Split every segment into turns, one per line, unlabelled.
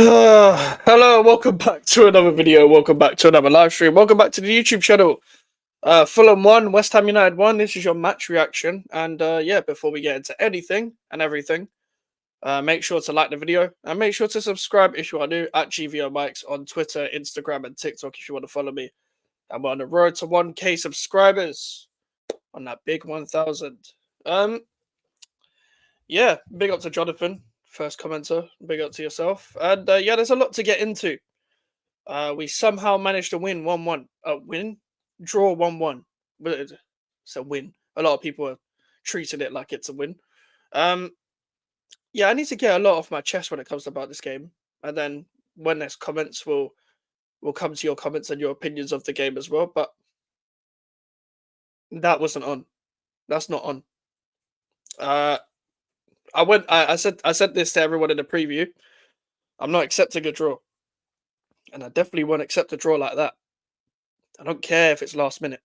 Hello, welcome back to another video. Welcome back to another live stream. Welcome back to the YouTube channel. Fulham 1, West Ham United 1. This is your match reaction. And yeah, before we get into anything and everything, make sure to like the video and make sure to subscribe if you are new at GVO Mikes on Twitter, Instagram, and TikTok if you want to follow me. And we're on the road to 1K subscribers on that big 1,000. Yeah, big up to Jonathan, first commenter. Big up to yourself. And yeah, there's a lot to get into. We somehow managed to win 1-1. Draw 1-1. But it's a win. A lot of people are treating it like it's a win. Yeah, I need to get a lot off my chest when it comes about this game. And then when there's comments, we'll come to your comments and your opinions of the game as well. But that wasn't on. That's not on. I said this to everyone in the preview. I'm not accepting a draw. And I definitely won't accept a draw like that. I don't care if it's last minute.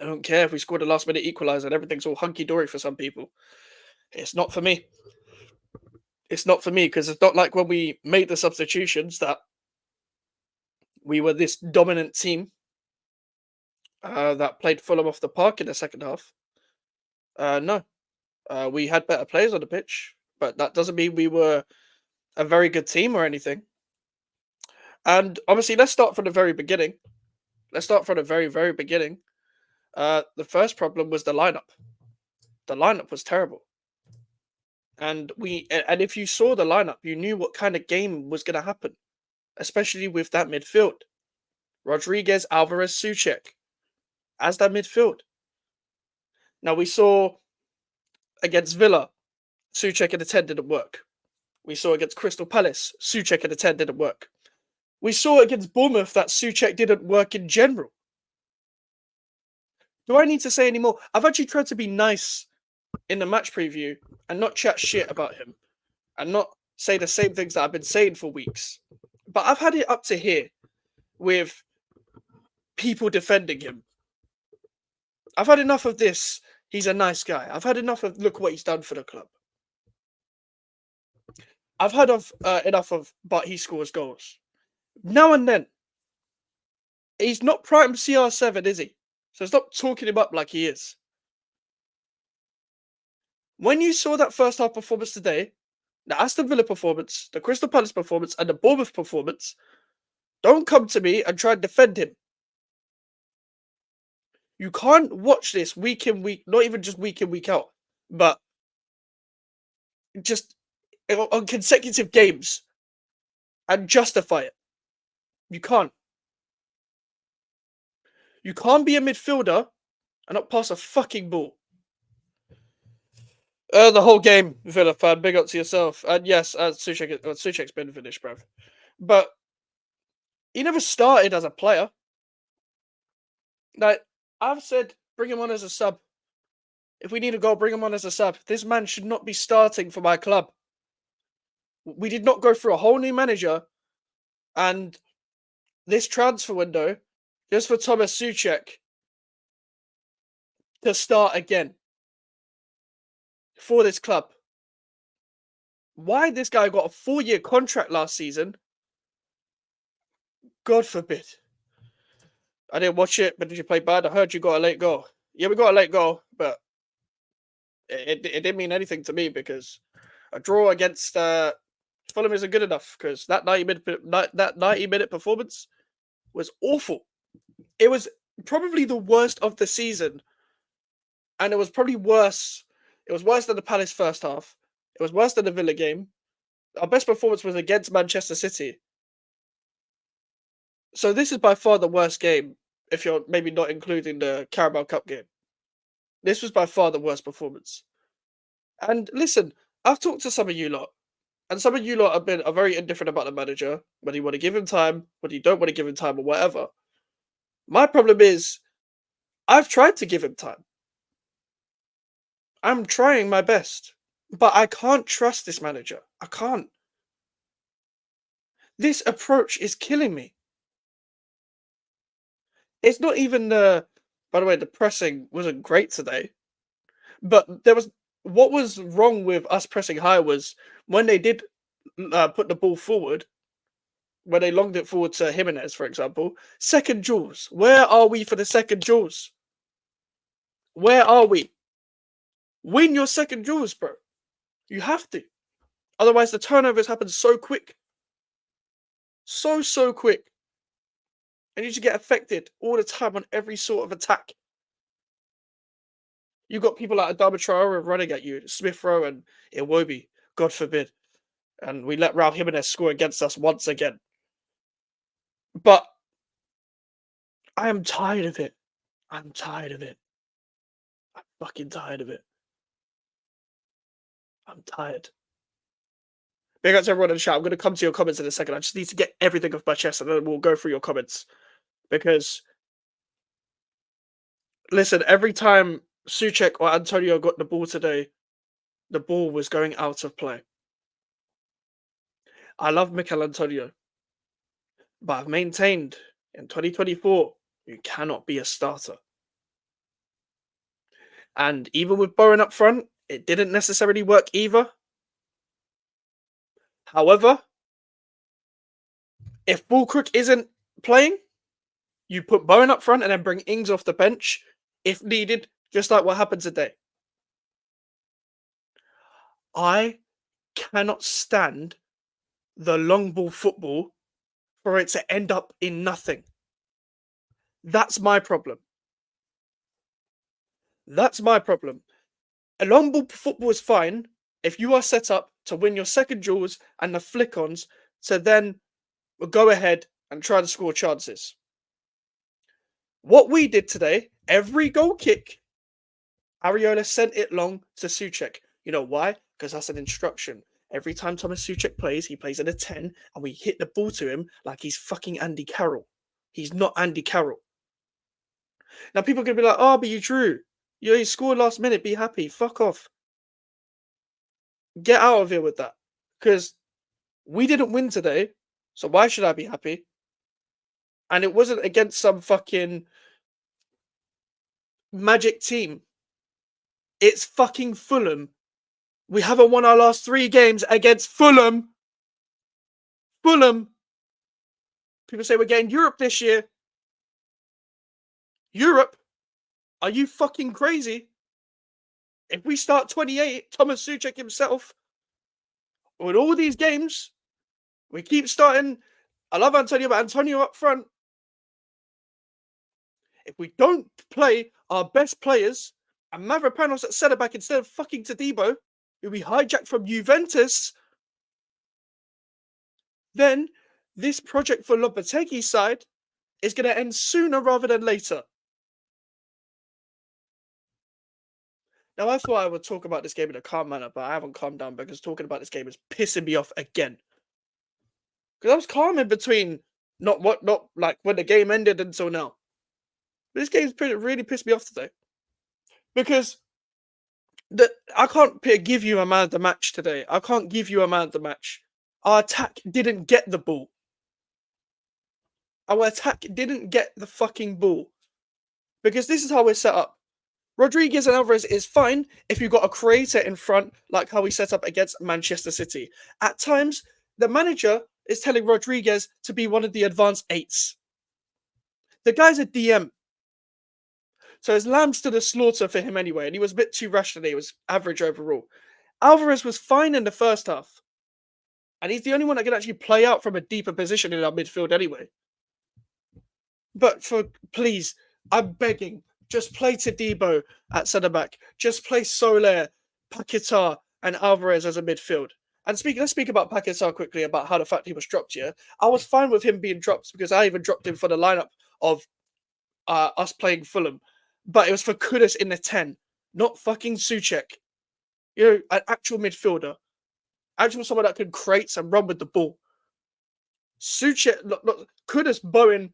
I don't care if we scored a last minute equaliser and everything's all hunky dory for some people. It's not for me. It's not for me because it's not like when we made the substitutions that we were this dominant team that played Fulham off the park in the second half. No. We had better players on the pitch, but that doesn't mean we were a very good team or anything. And obviously, let's start from the very beginning. Let's start from the very, very beginning. The first problem was the lineup. The lineup was terrible. And if you saw the lineup, you knew what kind of game was going to happen, especially with that midfield. Rodriguez, Alvarez, Souček as that midfield. Now, we saw against Villa, Souček at the 10 didn't work. We saw against Crystal Palace, Souček at the 10 didn't work. We saw against Bournemouth that Souček didn't work in general. Do I need to say any more? I've actually tried to be nice in the match preview and not chat shit about him and not say the same things that I've been saying for weeks. But I've had it up to here with people defending him. I've had enough of this. He's a nice guy. I've had enough of look what he's done for the club. I've had enough of but he scores goals. Now and then. He's not prime CR7, is he? So stop talking him up like he is. When you saw that first half performance today, the Aston Villa performance, the Crystal Palace performance, and the Bournemouth performance, don't come to me and try and defend him. You can't watch this week in, week, not even just week in, week out, but just on consecutive games and justify it. You can't. You can't be a midfielder and not pass a fucking ball. The whole game, Villa fan, big up to yourself. And yes, Souček's been finished, bruv. But he never started as a player. Like, I've said, bring him on as a sub. If we need a goal, bring him on as a sub. This man should not be starting for my club. We did not go through a whole new manager and this transfer window just for Thomas Souček to start again for this club. Why this guy got a 4-year contract last season? God forbid. I didn't watch it, but did you play bad? I heard you got a late goal. Yeah, we got a late goal, but it didn't mean anything to me because a draw against Fulham isn't good enough because that 90-minute performance was awful. It was probably the worst of the season, and it was probably worse. It was worse than the Palace first half. It was worse than the Villa game. Our best performance was against Manchester City. So this is by far the worst game, if you're maybe not including the Carabao Cup game. This was by far the worst performance. And listen, I've talked to some of you lot, and some of you lot are very indifferent about the manager, whether you want to give him time, whether you don't want to give him time, or whatever. My problem is, I've tried to give him time. I'm trying my best, but I can't trust this manager. I can't. This approach is killing me. It's not even by the way, the pressing wasn't great today, but what was wrong with us pressing high was when they did put the ball forward, when they longed it forward to Jimenez, for example, second duels. Where are we for the second duels? Where are we? Win your second duels, bro. You have to. Otherwise, the turnovers happen so quick. So quick. And you just get affected all the time on every sort of attack. You've got people like Adama Traore running at you, Smith Rowe and Iwobi, God forbid. And we let Raul Jimenez score against us once again. But I am tired of it. I'm tired of it. I'm fucking tired of it. I'm tired. Big up to everyone in the chat. I'm going to come to your comments in a second. I just need to get everything off my chest and then we'll go through your comments. Because, listen, every time Souček or Antonio got the ball today, the ball was going out of play. I love Mikel Antonio, but I've maintained in 2024, you cannot be a starter. And even with Bowen up front, it didn't necessarily work either. However, if Fulkrug isn't playing, you put Bowen up front and then bring Ings off the bench if needed, just like what happened today. I cannot stand the long ball football for it to end up in nothing. That's my problem. That's my problem. A long ball football is fine if you are set up to win your second duels and the flick-ons to then go ahead and try to score chances. What we did today, every goal kick, Areola sent it long to Souček. You know why? Because that's an instruction. Every time Thomas Souček plays, he plays at a 10, and we hit the ball to him like he's fucking Andy Carroll. He's not Andy Carroll. Now, people are going to be like, oh, but you drew. You scored last minute, be happy. Fuck off. Get out of here with that. Because we didn't win today, so why should I be happy? And it wasn't against some fucking magic team. It's fucking Fulham. We haven't won our last 3 games against Fulham. Fulham. People say we're getting Europe this year. Europe? Are you fucking crazy? If we start 28, Thomas Souček himself, with all these games, we keep starting. I love Antonio, but Antonio up front. If we don't play our best players and Mavropanos at centre back instead of fucking Todibo, who we hijacked from Juventus, then this project for Lopetegui's side is going to end sooner rather than later. Now, I thought I would talk about this game in a calm manner, but I haven't calmed down because talking about this game is pissing me off again. Because I was calm in between, not like when the game ended until now. But this game's really pissed me off today. Because I can't give you a man of the match today. I can't give you a man of the match. Our attack didn't get the ball. Our attack didn't get the fucking ball. Because this is how we're set up. Rodriguez and Alvarez is fine if you've got a creator in front, like how we set up against Manchester City. At times, the manager is telling Rodriguez to be one of the advanced 8s. The guy's a DM. So his lambs to the slaughter for him anyway, and he was a bit too rash today. He was average overall. Alvarez was fine in the first half. And he's the only one that can actually play out from a deeper position in our midfield anyway. But please, I'm begging, just play Todibo at centre-back. Just play Soler, Paquetá, and Alvarez as a midfield. And let's speak about Paquetá quickly, about how the fact he was dropped here. I was fine with him being dropped because I even dropped him for the lineup of us playing Fulham. But it was for Kudus in the 10, not fucking Souček. You know, an actual midfielder. Actual someone that could create and run with the ball. Souček, look, Kudus, Bowen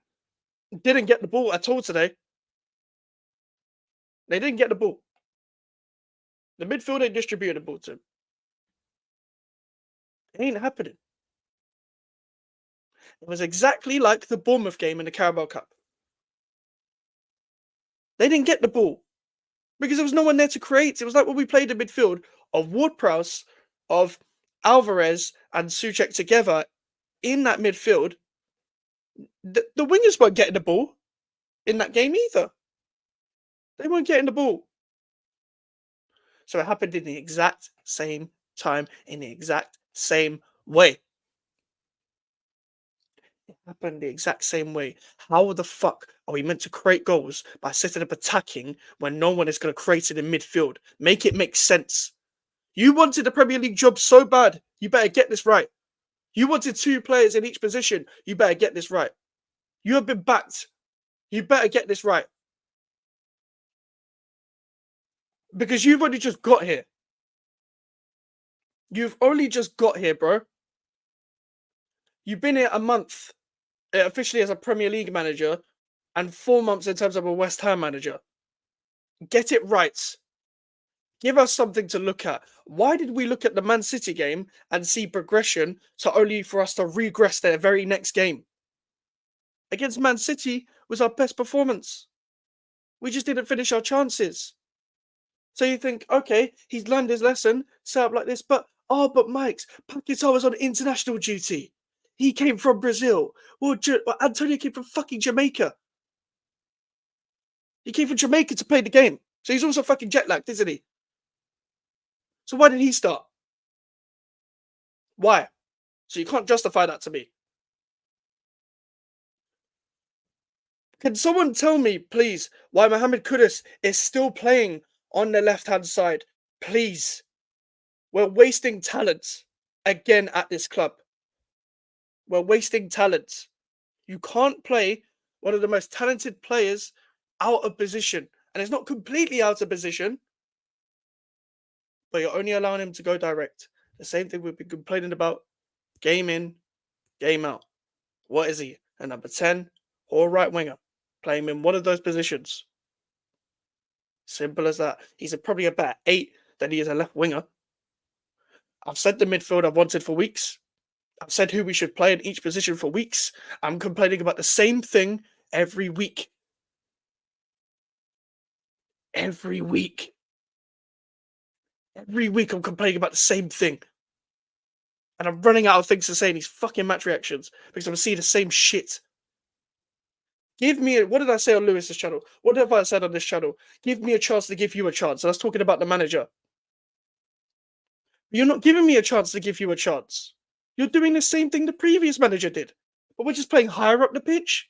didn't get the ball at all today. They didn't get the ball. The midfielder distributed the ball to him. It ain't happening. It was exactly like the Bournemouth game in the Carabao Cup. They didn't get the ball because there was no one there to create. It was like when we played in midfield of Ward-Prowse, of Alvarez and Souček together in that midfield, the wingers weren't getting the ball in that game either. They weren't getting the ball. So it happened in the exact same time, in the exact same way. It happened the exact same way. How the fuck are we meant to create goals by setting up attacking when no one is going to create it in midfield? Make it make sense. You wanted the Premier League job so bad. You better get this right. You wanted 2 players in each position. You better get this right. You have been backed. You better get this right. Because you've only just got here. You've only just got here, bro. You've been here a month officially as a Premier League manager and 4 months in terms of a West Ham manager. Get it right. Give us something to look at. Why did we look at the Man City game and see progression to only for us to regress their very next game? Against Man City was our best performance. We just didn't finish our chances. So you think, okay, he's learned his lesson, set up like this, but Mike's Paquetá was on international duty. He came from Brazil. Well, Antonio came from fucking Jamaica. He came from Jamaica to play the game. So he's also fucking jet lagged, isn't he? So why did he start? Why? So you can't justify that to me. Can someone tell me, please, why Mohamed Kudus is still playing on the left-hand side? Please. We're wasting talent again at this club. We're wasting talent. You can't play one of the most talented players out of position. And it's not completely out of position, but you're only allowing him to go direct. The same thing we've been complaining about game in, game out. What is he? A number 10 or a right winger? Play him in one of those positions. Simple as that. He's probably a better 8 than he is a left winger. I've said the midfield I've wanted for weeks. I've said who we should play in each position for weeks. I'm complaining about the same thing every week. Every week. Every week I'm complaining about the same thing. And I'm running out of things to say in these fucking match reactions because I'm seeing the same shit. Give me what did I say on Lewis's channel? What have I said on this channel? Give me a chance to give you a chance. And I was talking about the manager. You're not giving me a chance to give you a chance. You're doing the same thing the previous manager did. But we're just playing higher up the pitch.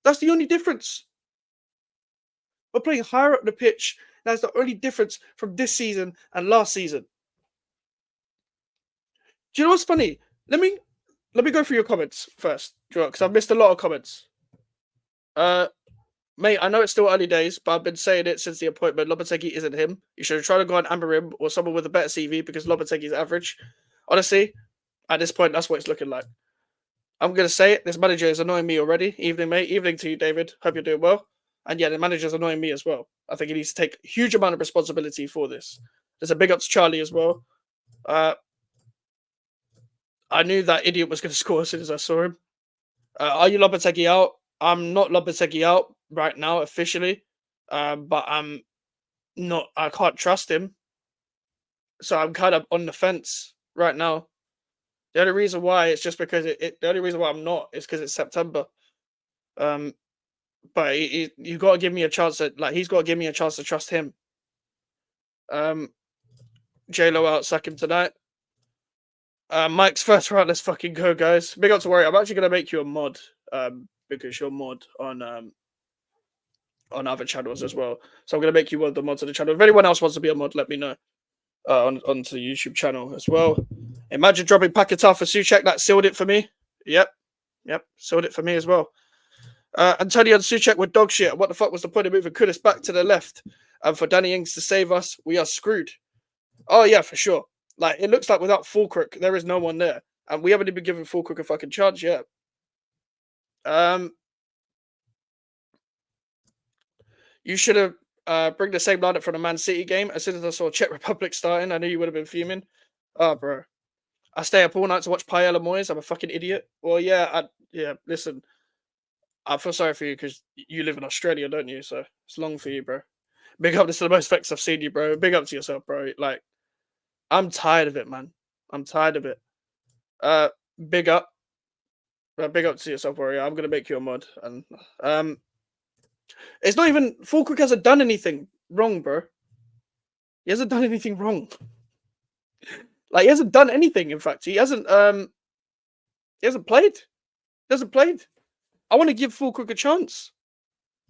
That's the only difference. We're playing higher up the pitch. That's the only difference from this season and last season. Do you know what's funny? Let me go through your comments first, because I've missed a lot of comments. Mate, I know it's still early days, but I've been saying it since the appointment. Lopetegui isn't him. You should try to go on Amarim or someone with a better CV because Lopetegui's average. Honestly, at this point, that's what it's looking like. I'm going to say it. This manager is annoying me already. Evening, mate. Evening to you, David. Hope you're doing well. And yeah, the manager's annoying me as well. I think he needs to take a huge amount of responsibility for this. There's a big up to Charlie as well. I knew that idiot was going to score as soon as I saw him. Are you Lopetegui out? I'm not Lopetegui out right now officially, but I'm not. I can't trust him, so I'm kind of on the fence right now. The only reason why is just because the only reason why I'm not is because it's September. But you got to give me a chance he's got to give me a chance to trust him. J-Lo out, sack him tonight. Mike's first round. Let's fucking go, guys. Big up to worry. I'm actually gonna make you a mod. Because you're mod on other channels as well. So I'm gonna make you one of the mods of the channel. If anyone else wants to be a mod, let me know. Onto the YouTube channel as well. Imagine dropping Paquetá for Souček. That sealed it for me. Yep, sealed it for me as well. Antonio and Souček were dog shit. What the fuck was the point of moving Kudus back to the left? And for Danny Ings to save us, we are screwed. Oh yeah, for sure. Like it looks like without Fulkirk, there is no one there, and we haven't even given Fulkirk a fucking chance yet. You should have bring the same lineup from the Man City game. As soon as I saw Czech Republic starting, I knew you would have been fuming. Oh, bro. I stay up all night to watch Paella Moyes. I'm a fucking idiot. Well, yeah, listen. I feel sorry for you because you live in Australia, don't you? So it's long for you, bro. Big up. This is the most vex I've seen you, bro. Big up to yourself, bro. Like, I'm tired of it, man. I'm tired of it. Uh, big up. Big up to yourself, Warrior. I'm gonna make you a mod, and it's not even Fulkirk hasn't done anything wrong, bro. He hasn't done anything wrong. Like he hasn't done anything. In fact, he hasn't played. He hasn't played. I want to give Fulkirk a chance.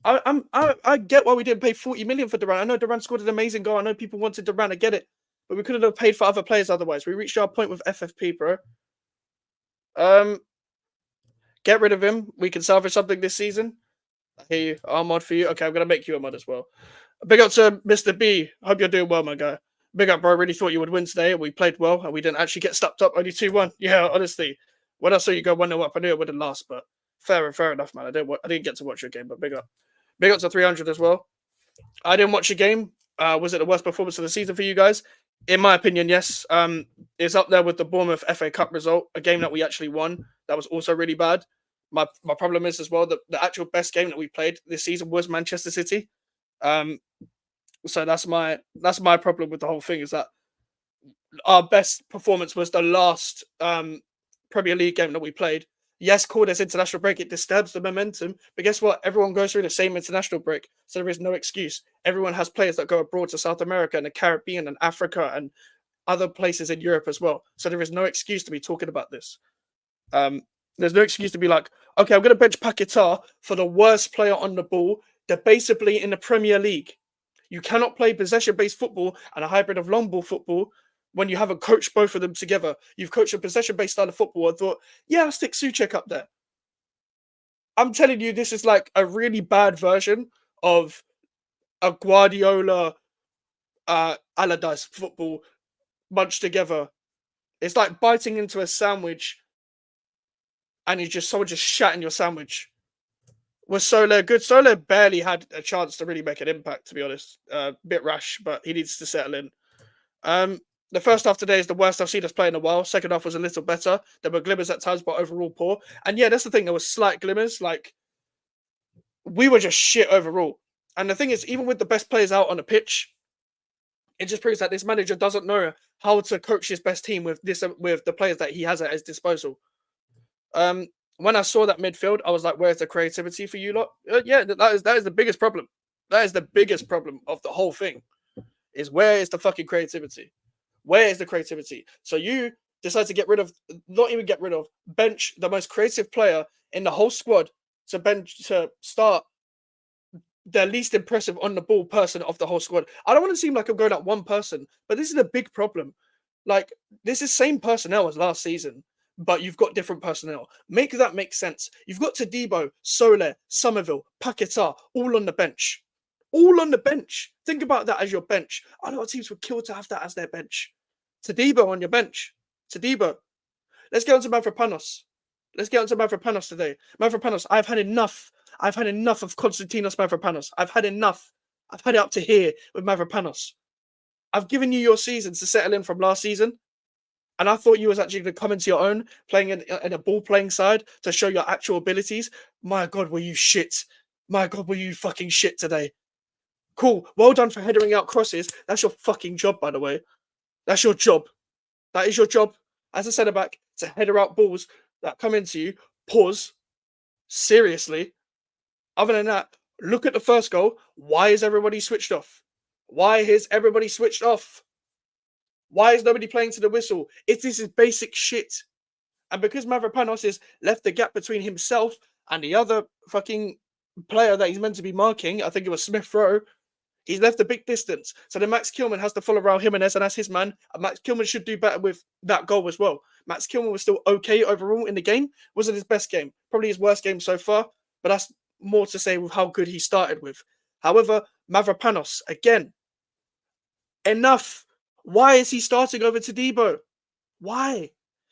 I get why we didn't pay 40 million for Durant. I know Durant scored an amazing goal. I know people wanted Durant. I get it, but we couldn't have paid for other players otherwise. We reached our point with FFP, bro. Get rid of him. We can salvage something this season. I hear you. I'll mod for you. Okay, I'm gonna make you a mod as well. Big up to Mr. B. Hope you're doing well, my guy. Big up, bro. Really thought you would win today. We played well, and we didn't actually get stuck up only 2-1. Yeah, honestly, when I saw you go 1-0 up, I knew it wouldn't last. But fair enough, man. I didn't get to watch your game, but big up to 300 as well. I didn't watch your game. Was it the worst performance of the season for you guys? In my opinion, yes. It's up there with the Bournemouth FA Cup result, a game that we actually won. That was also really bad. My problem is as well that the actual best game that we played this season was Manchester City. So that's my problem with the whole thing, is that our best performance was the last Premier League game that we played. Yes, called as international break, it disturbs the momentum. But guess what? Everyone goes through the same international break, so there is no excuse. Everyone has players that go abroad to South America and the Caribbean and Africa and other places in Europe as well. So there is no excuse to be talking about this. There's no excuse to be like, okay, I'm going to bench Paquetá for the worst player on the ball. They're basically in the Premier League. You cannot play possession-based football and a hybrid of long ball football when you haven't coached both of them together. You've coached a possession-based style of football and thought, yeah, I'll stick Souček up there. I'm telling you, this is like a really bad version of a Guardiola Allardyce football bunched together. It's like biting into a sandwich and someone just shat in your sandwich. Was Soler good? Soler barely had a chance to really make an impact, to be honest. Bit rash, but he needs to settle in. The first half today is the worst I've seen us play in a while. Second half was a little better. There were glimmers at times, but overall poor. And yeah, that's the thing. There were slight glimmers. Like, we were just shit overall. And the thing is, even with the best players out on the pitch, it just proves that this manager doesn't know how to coach his best team with the players that he has at his disposal. When I saw that midfield, I was like, "Where's the creativity for you lot?" Yeah, that is the biggest problem. That is the biggest problem of the whole thing. Is where is the fucking creativity? Where is the creativity? So you decide to not even get rid of, bench the most creative player in the whole squad to start the least impressive on the ball person of the whole squad. I don't want to seem like I'm going at one person, but this is a big problem. Like, this is same personnel as last season, but you've got different personnel. Make that make sense. You've got Todibo, Soler, Somerville, Paquetá, all on the bench. All on the bench. Think about that as your bench. I know teams would kill to have that as their bench. Todibo on your bench. Todibo. Let's get on to Mavropanos. Let's get on to Mavropanos today. Mavropanos, I've had enough. I've had enough of Konstantinos Mavropanos. I've had enough. I've had it up to here with Mavropanos. I've given you your season to settle in from last season. And I thought you was actually going to come into your own, playing in a ball-playing side to show your actual abilities. My God, were you shit. My God, were you fucking shit today. Cool. Well done for headering out crosses. That's your fucking job, by the way. That's your job. That is your job as a centre-back, to header out balls that come into you. Pause. Seriously. Other than that, look at the first goal. Why is everybody switched off? Why is everybody switched off? Why is nobody playing to the whistle? This is basic shit. And because Mavropanos has left the gap between himself and the other fucking player that he's meant to be marking, I think it was Smith Rowe, he's left a big distance. So then Max Kilman has to follow Raul Jimenez, and that's his man. And Max Kilman should do better with that goal as well. Max Kilman was still okay overall in the game. Wasn't his best game. Probably his worst game so far. But that's more to say with how good he started with. However, Mavropanos, again, enough. Why is he starting over Todibo? Why?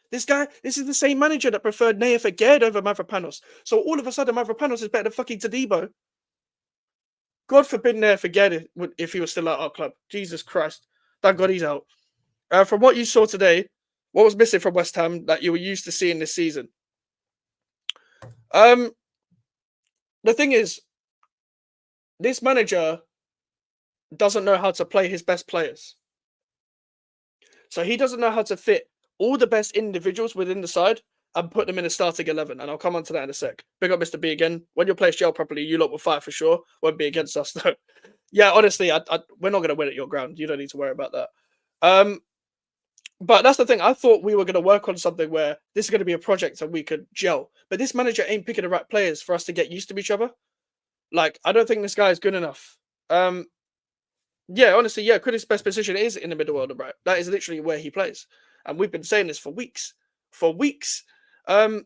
This is the same manager that preferred Naya Fagerd over Mavropanos. So all of a sudden, Mavropanos is better than fucking Todibo. God forbid Naya Fagerd if he was still at our club. Jesus Christ. Thank God he's out. From what you saw today, what was missing from West Ham that you were used to seeing this season? The thing is, this manager doesn't know how to play his best players. So he doesn't know how to fit all the best individuals within the side and put them in a starting 11. And I'll come on to that in a sec. Big up Mr. B again. When your players gel properly, you lot will fight for sure. Won't be against us though. Yeah, honestly, we're not going to win at your ground. You don't need to worry about that. But that's the thing. I thought we were going to work on something where this is going to be a project and we could gel. But this manager ain't picking the right players for us to get used to each other. Like, I don't think this guy is good enough. Yeah, honestly, yeah, Kudus' best position is in the middle of the right. That is literally where he plays. And we've been saying this for weeks. For weeks. And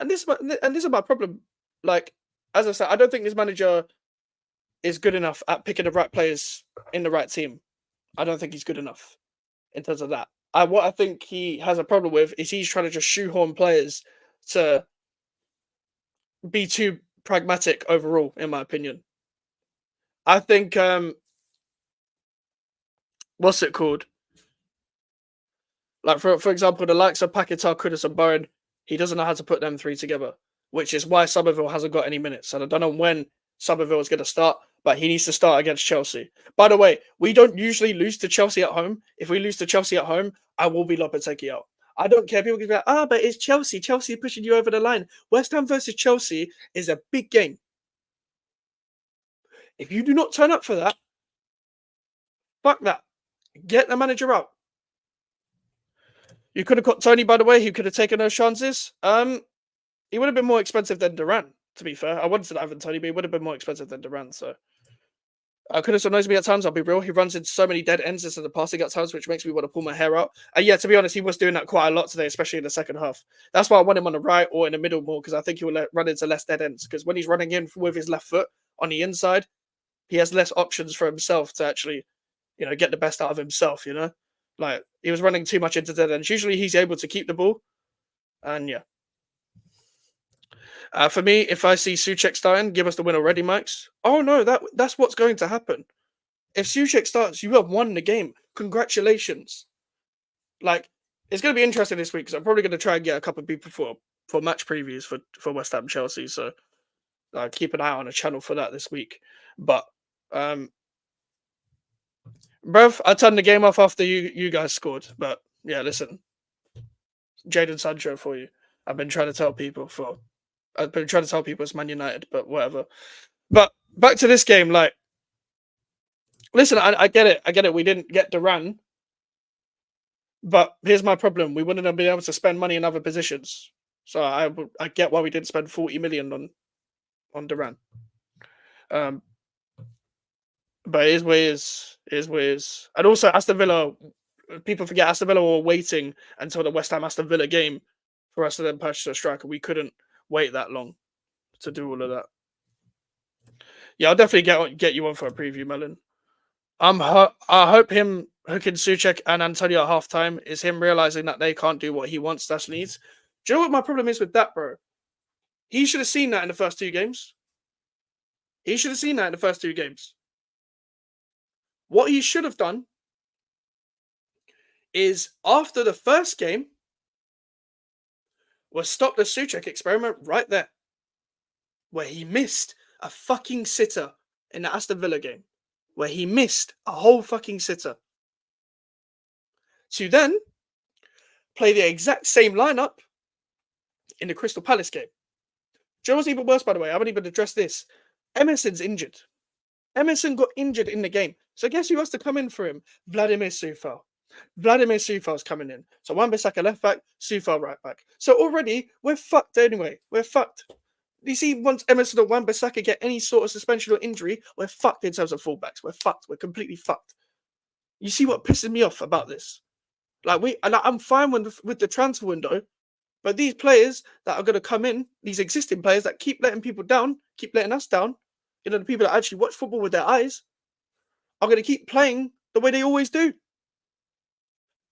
this is my problem. Like, as I said, I don't think this manager is good enough at picking the right players in the right team. I don't think he's good enough in terms of that. What I think he has a problem with is he's trying to just shoehorn players to be too pragmatic overall, in my opinion. I think what's it called? Like for example, the likes of Paquetá, Kudus, and Bowen, he doesn't know how to put them three together, which is why Somerville hasn't got any minutes. And I don't know when Somerville is going to start, but he needs to start against Chelsea. By the way, we don't usually lose to Chelsea at home. If we lose to Chelsea at home, I will be Lopetegui out. I don't care. People can be like, but it's Chelsea. Chelsea pushing you over the line. West Ham versus Chelsea is a big game. If you do not turn up for that, fuck that. Get the manager out. You could have got Tony, by the way. He could have taken those chances. He would have been more expensive than Durant, to be fair. I wanted to have Tony, but he would have been more expensive than Durant. So Kudus annoys me at times, I'll be real. He runs into so many dead ends into the passing at times, which makes me want to pull my hair out. And yeah, to be honest, he was doing that quite a lot today, especially in the second half. That's why I want him on the right or in the middle more, because I think he will run into less dead ends. Because when he's running in with his left foot on the inside, he has less options for himself to actually, get the best out of himself, Like, he was running too much into dead ends. Usually he's able to keep the ball. And yeah. For me, if I see Souček starting, give us the win already, Mikes. Oh no, that's what's going to happen. If Souček starts, you have won the game. Congratulations. Like, it's going to be interesting this week because I'm probably going to try and get a couple of people for match previews for West Ham Chelsea. So keep an eye on the channel for that this week. But bruv, I turned the game off after you guys scored. But yeah, listen, Jadon Sancho for you. I've been trying to tell people it's Man United, but whatever. But back to this game, like, listen, I get it. We didn't get Durant, but here's my problem: we wouldn't have been able to spend money in other positions. So I get why we didn't spend 40 million on Durant. But it is what it is. It is what it is. And also, Aston Villa, people forget Aston Villa were waiting until the West Ham Aston Villa game for us to then purchase a striker. We couldn't wait that long to do all of that. Yeah, I'll definitely get you on for a preview, Melon. I hope him hooking Souček and Antonio at halftime is him realizing that they can't do what he wants / needs. Do you know what my problem is with that, bro? He should have seen that in the first two games. What he should have done is, after the first game, was stop the Souček experiment right there, where he missed a fucking sitter in the Aston Villa game, where he missed a whole fucking sitter, to then play the exact same lineup in the Crystal Palace game. Do you know what's even worse, by the way? I haven't even addressed this. Emerson's injured. Emerson got injured in the game. So guess who has to come in for him? Vladimir Coufal. Vladimir Coufal's coming in. So Wan-Bissaka left back, Coufal right back. So already, we're fucked anyway. We're fucked. You see, once Emerson or Wan-Bissaka get any sort of suspension or injury, we're fucked in terms of fullbacks. We're fucked. We're completely fucked. You see what pisses me off about this? I'm fine with the transfer window, but these players that are going to come in, these existing players that keep letting people down, keep letting us down, the people that actually watch football with their eyes, are going to keep playing the way they always do.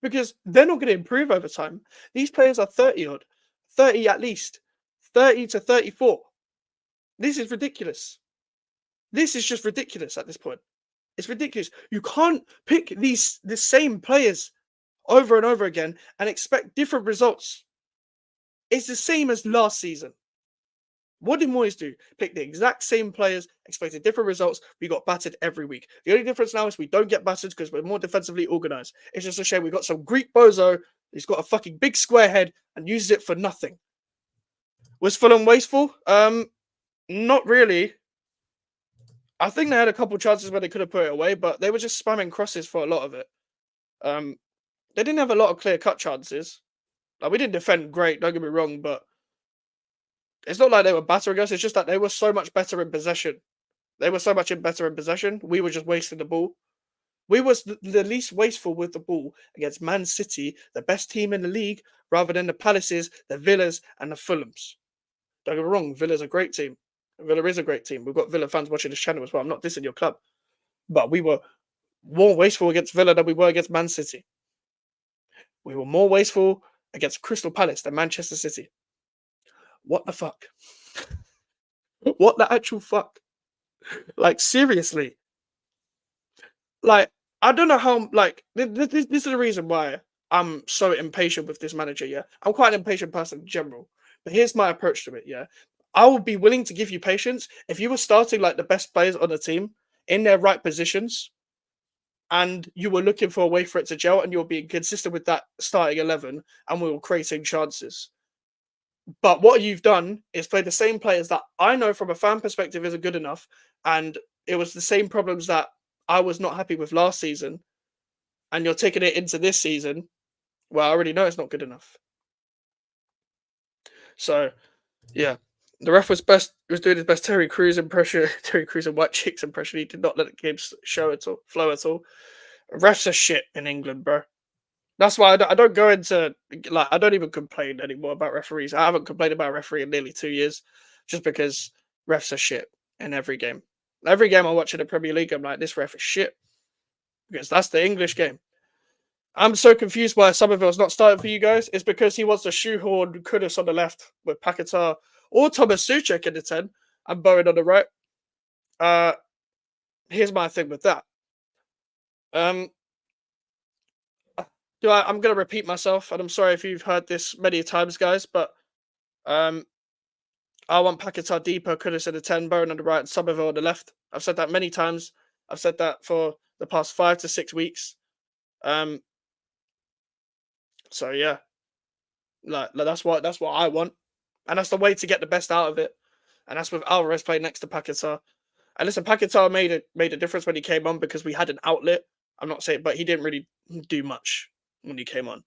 Because they're not going to improve over time. These players are 30-odd. 30 at least. 30 to 34. This is ridiculous. This is just ridiculous at this point. It's ridiculous. You can't pick the same players over and over again and expect different results. It's the same as last season. What did Moyes do? Pick the exact same players, expected different results. We got battered every week. The only difference now is we don't get battered because we're more defensively organised. It's just a shame we got some Greek bozo He's got a fucking big square head and uses it for nothing. Was Fulham wasteful? Not really. I think they had a couple chances where they could have put it away, but they were just spamming crosses for a lot of it. Um, they didn't have a lot of clear cut chances. Like, we didn't defend great, don't get me wrong, but it's not like they were battering us. It's just that they were so much better in possession. They were so much better in possession. We were just wasting the ball. We was the least wasteful with the ball against Man City, the best team in the league, rather than the Palaces, the Villas, and the Fulhams. Don't get me wrong, Villa's a great team. Villa is a great team. We've got Villa fans watching this channel as well. I'm not dissing your club, but we were more wasteful against Villa than we were against Man City. We were more wasteful against Crystal Palace than Manchester City. What the fuck? What the actual fuck? Like, seriously. Like, I don't know how, like, this is the reason why I'm so impatient with this manager, yeah? I'm quite an impatient person in general. But here's my approach to it, yeah? I would be willing to give you patience if you were starting, like, the best players on the team in their right positions and you were looking for a way for it to gel and you're being consistent with that starting 11 and we were creating chances. But what you've done is play the same players that I know from a fan perspective isn't good enough, and it was the same problems that I was not happy with last season, and you're taking it into this season. Well, I already know it's not good enough. So, yeah, the ref was best. Was doing his best Terry Crews impression, Terry Crews and White Chicks impression. He did not let the game show at all, flow at all. Refs are shit in England, bro. That's why I don't go into, like, I don't even complain anymore about referees. I haven't complained about a referee in nearly 2 years, just because refs are shit in every game. Every game I watch in the Premier League, I'm like, this ref is shit, because that's the English game. I'm so confused why Somerville's not starting for you guys. It's because he wants to shoehorn Kudus on the left with Paquetá or Thomas Suchek in the 10 and Bowen on the right. Here's my thing with that. I'm going to repeat myself, and I'm sorry if you've heard this many times, guys, but I want Paquetá deeper, Kudus in the 10, Bowen on the right, and Somerville on the left. I've said that many times. I've said that for the past 5 to 6 weeks. So yeah, like that's what I want, and that's the way to get the best out of it. And that's with Alvarez playing next to Paquetá. And listen, Paquetá made a difference when he came on because we had an outlet. I'm not saying, but he didn't really do much when he came on.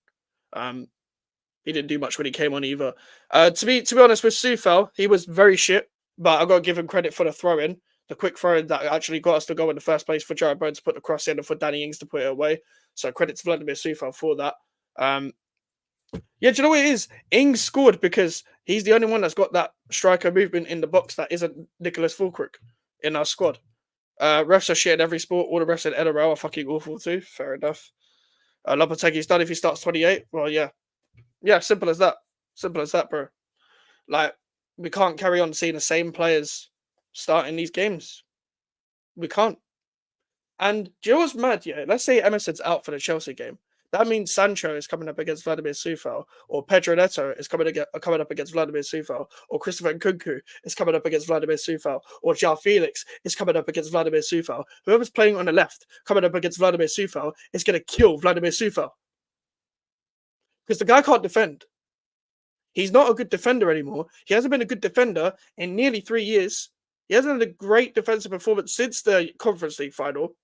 He didn't do much when he came on either. To be honest, with Sufel, he was very shit. But I got to give him credit for the throw in, the quick throw in that actually got us to go in the first place, for Jared Bowen to put the cross in and for Danny Ings to put it away. So credit to Vladimir Sufel for that. Yeah, do you know what it is? Ings scored because he's the only one that's got that striker movement in the box that isn't Nicholas Fulkirk in our squad. Refs are shit in every sport. All the refs in NRL are fucking awful too. Fair enough. Lopetegui's done if he starts 28. Well, yeah. Yeah, simple as that. Simple as that, bro. Like, we can't carry on seeing the same players starting these games. We can't. And do you know what's mad? Yeah, let's say Emerson's out for the Chelsea game. That means Sancho is coming up against Vladimir Sufal, or Pedro Neto is coming up against Vladimir Sufal, or Christopher Nkunku is coming up against Vladimir Sufal, or João Felix is coming up against Vladimir Sufal. Whoever's playing on the left coming up against Vladimir Sufal is going to kill Vladimir Sufal. Because the guy can't defend. He's not a good defender anymore. He hasn't been a good defender in nearly 3 years. He hasn't had a great defensive performance since the Conference League final.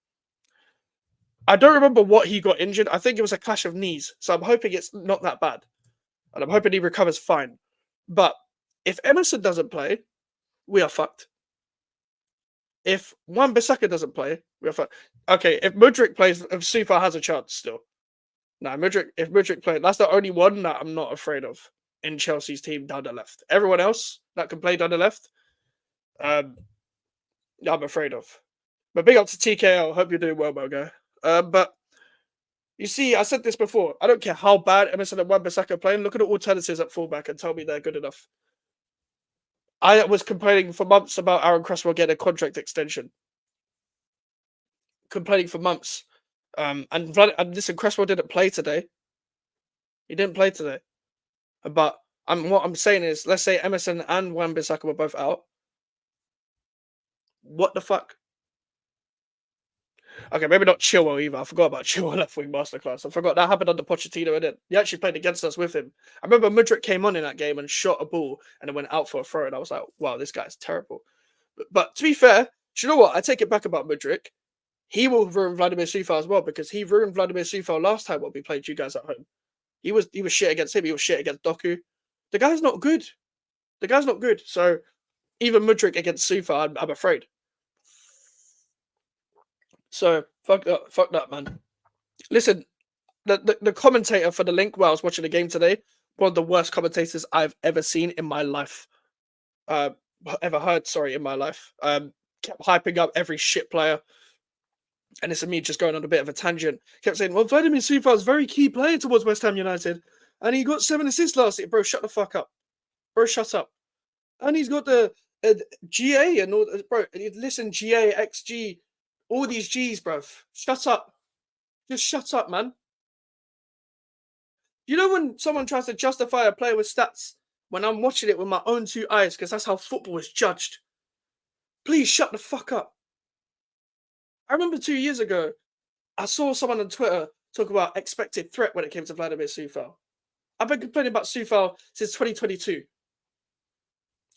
I don't remember what he got injured. I think it was a clash of knees. So I'm hoping it's not that bad. And I'm hoping he recovers fine. But if Emerson doesn't play, we are fucked. If Wan-Bissaka doesn't play, we are fucked. Okay, if Mudryk plays, if Sufa has a chance still. No, if Mudryk plays, that's the only one that I'm not afraid of in Chelsea's team down the left. Everyone else that can play down the left, I'm afraid of. But big up to TKO. Hope you're doing well, my guy. But you see, I said this before. I don't care how bad Emerson and Wan-Bissaka are playing. Look at the alternatives at fullback and tell me they're good enough. I was complaining for months about Aaron Cresswell getting a contract extension. Complaining for months. And listen, Cresswell didn't play today. He didn't play today. But what I'm saying is, let's say Emerson and Wan-Bissaka were both out. What the fuck? Okay, maybe not Chilwell either. I forgot about Chilwell left wing masterclass. I forgot that happened under Pochettino, and then he actually played against us with him. I remember Mudryk came on in that game and shot a ball and then went out for a throw, and I was like, wow, this guy's terrible. But to be fair, do you know what? I take it back about Mudryk. He will ruin Vladimir Sufal as well because he ruined Vladimir Sufal last time when we played you guys at home. He was shit against him. He was shit against Doku. The guy's not good. The guy's not good. So even Mudryk against Sufal, I'm afraid. So fuck that, man. Listen, the commentator for the link while I was watching the game today, one of the worst commentators I've ever seen in my life. Uh, ever heard? Sorry, in my life. Kept hyping up every shit player, and it's me just going on a bit of a tangent. Kept saying, "Well, Vladimir Sufal is a very key player towards West Ham United, and he got 7 assists last year." Bro, shut the fuck up. Bro, shut up. And he's got the GA and all. Bro, listen, GA, XG, all these G's, bro. Shut up. Just shut up, man. You know when someone tries to justify a player with stats when I'm watching it with my own 2 eyes because that's how football is judged? Please shut the fuck up. I remember 2 years ago, I saw someone on Twitter talk about expected threat when it came to Vladimir Sufal. I've been complaining about Sufal since 2022.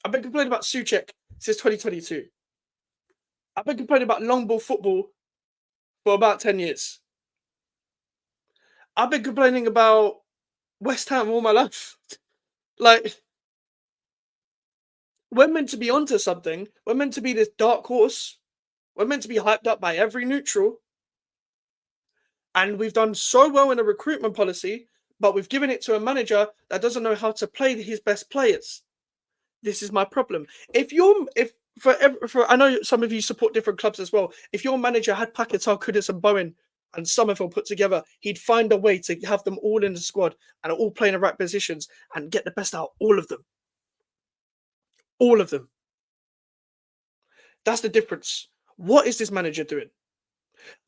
I've been complaining about Souček since 2022. I've been complaining about long ball football for about 10 years. I've been complaining about West Ham all my life. Like, we're meant to be onto something. We're meant to be this dark horse. We're meant to be hyped up by every neutral. And we've done so well in a recruitment policy, but we've given it to a manager that doesn't know how to play his best players. This is my problem. I know some of you support different clubs as well. If your manager had Paquetá, Kudus, and Bowen and Summerville put together, he'd find a way to have them all in the squad and all play in the right positions and get the best out of all of them. All of them. That's the difference. What is this manager doing?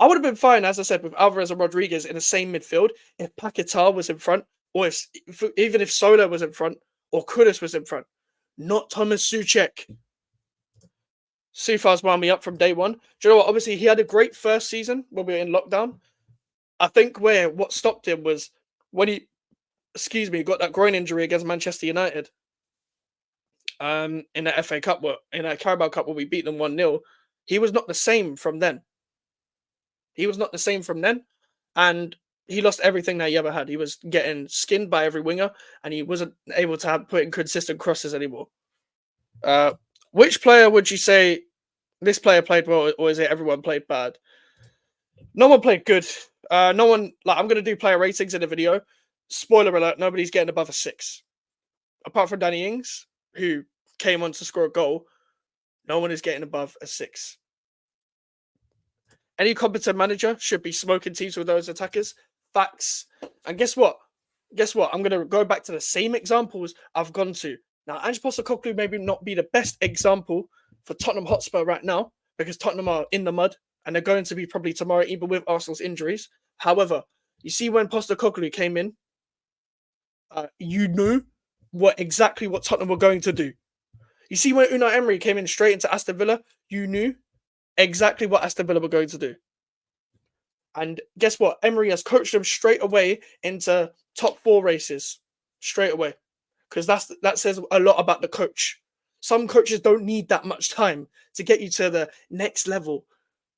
I would have been fine, as I said, with Alvarez and Rodriguez in the same midfield if Paquetá was in front, or even if Sola was in front, or Kudus was in front. Not Thomas Souček. Sufal's wound me up from day one. Do you know what? Obviously, he had a great first season when we were in lockdown. I think what stopped him was when he, got that groin injury against Manchester United. In the FA Cup, in a Carabao Cup where we beat them 1-0, he was not the same from then. And he lost everything that he ever had. He was getting skinned by every winger, and he wasn't able to put in consistent crosses anymore. Which player would you say this player played well, or is it everyone played bad? No one played good. No one. I'm going to do player ratings in the video. Spoiler alert: nobody's getting above a 6, apart from Danny Ings, who came on to score a goal. No one is getting above a 6. Any competent manager should be smoking teams with those attackers. Facts. And guess what? I'm going to go back to the same examples I've gone to. Now, Ange Postecoglou maybe not be the best example for Tottenham Hotspur right now because Tottenham are in the mud and they're going to be probably tomorrow, even with Arsenal's injuries. However, you see when Postecoglou came in, you knew exactly what Tottenham were going to do. You see when Unai Emery came in straight into Aston Villa, you knew exactly what Aston Villa were going to do. And guess what? Emery has coached them straight away into top 4 races. Straight away. Because that says a lot about the coach. Some coaches don't need that much time to get you to the next level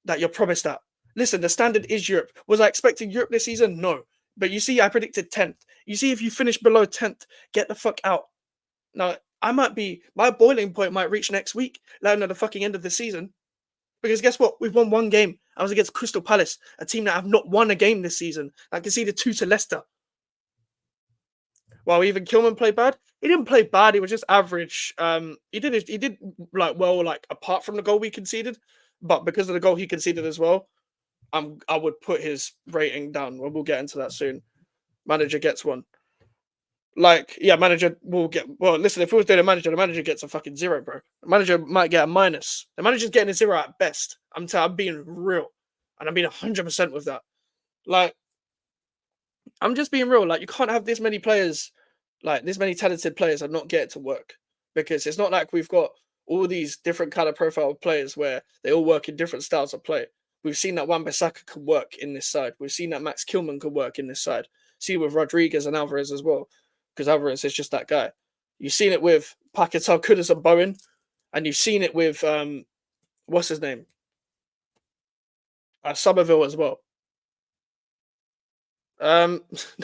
that you're promised at. Listen, the standard is Europe. Was I expecting Europe this season? No. But you see, I predicted 10th. You see, if you finish below 10th, get the fuck out. Now, my boiling point might reach next week, let alone the fucking end of the season. Because guess what? We've won 1 game. I was against Crystal Palace, a team that have not won a game this season. I conceded 2 to Leicester. While even Kilman played bad, he didn't play bad. He was just average. He did well, apart from the goal we conceded, but because of the goal he conceded as well, I would put his rating down. We'll get into that soon. Manager gets 1. Manager will get. Well, listen, if we was doing a manager, the manager gets a fucking 0, bro. The manager might get a -. The manager's getting a 0 at best. I'm being real, and I'm being 100% with that. I'm just being real. You can't have this many players, this many talented players, and not get it to work. Because it's not like we've got all these different kind of profile of players where they all work in different styles of play. We've seen that Wan-Bissaka can work in this side. We've seen that Max Kilman can work in this side. See with Rodriguez and Alvarez as well, because Alvarez is just that guy. You've seen it with Paquetá, Kudus, and Bowen, and you've seen it with what's his name, Somerville as well. No,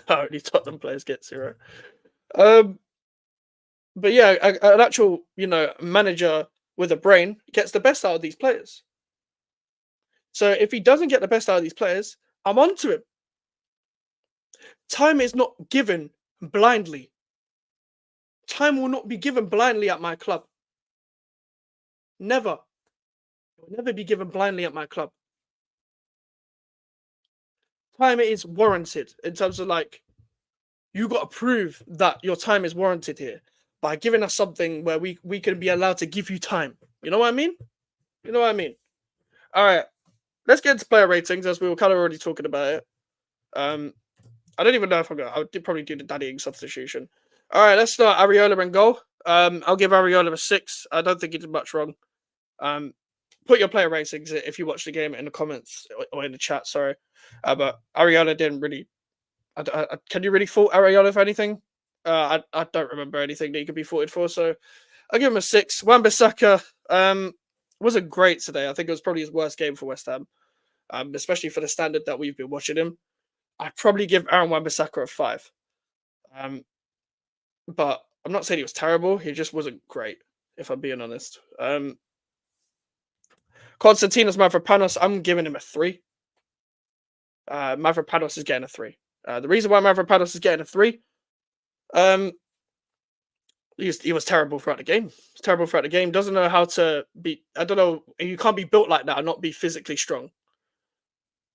only Tottenham players get 0. Um, but yeah, an actual manager with a brain gets the best out of these players. So if he doesn't get the best out of these players, I'm on to him. Time is not given blindly. Time will not be given blindly at my club. Never. It will never be given blindly at my club. Time is warranted in terms of you got to prove that your time is warranted here by giving us something where we can be allowed to give you time. You know what I mean? You know what I mean? All right. Let's get into player ratings as we were kind of already talking about it. I don't even know if I would probably do the daddying substitution. All right, let's start Areola in goal. I'll give Areola a 6. I don't think he did much wrong. Put your player ratings if you watch the game in the comments or in the chat. Sorry, but Areola didn't really. Can you really fault Areola for anything? I don't remember anything that he could be faulted for. So I'll give him a 6. Wan-Bissaka wasn't great today. I think it was probably his worst game for West Ham, especially for the standard that we've been watching him. I'd probably give Aaron Wan-Bissaka a 5. But I'm not saying he was terrible. He just wasn't great, if I'm being honest. Konstantinos Mavropanos, I'm giving him a 3. Mavropanos is getting a 3. The reason why Mavropanos is getting a 3, he was terrible throughout the game. He's terrible throughout the game. Doesn't know how to be. I don't know. You can't be built like that and not be physically strong.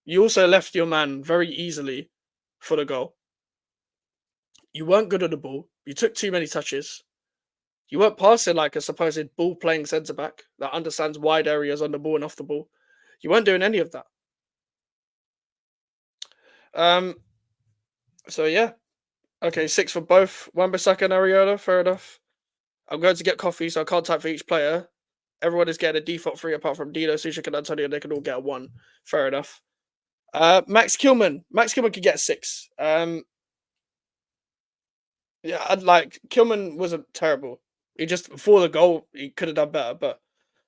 You also left your man very easily for the goal. You weren't good on the ball. You took too many touches. You weren't passing like a supposed ball-playing centre-back that understands wide areas on the ball and off the ball. You weren't doing any of that. So yeah. Okay, 6 for both. Wan-Bissaka and Areola, fair enough. I'm going to get coffee, so I can't type for each player. Everyone is getting a default 3 apart from Dino, Sushik, and Antonio. They can all get a 1. Fair enough. Max Kilman. Max Kilman could get a 6. Yeah, Kilman wasn't terrible. He just, before the goal, he could have done better, but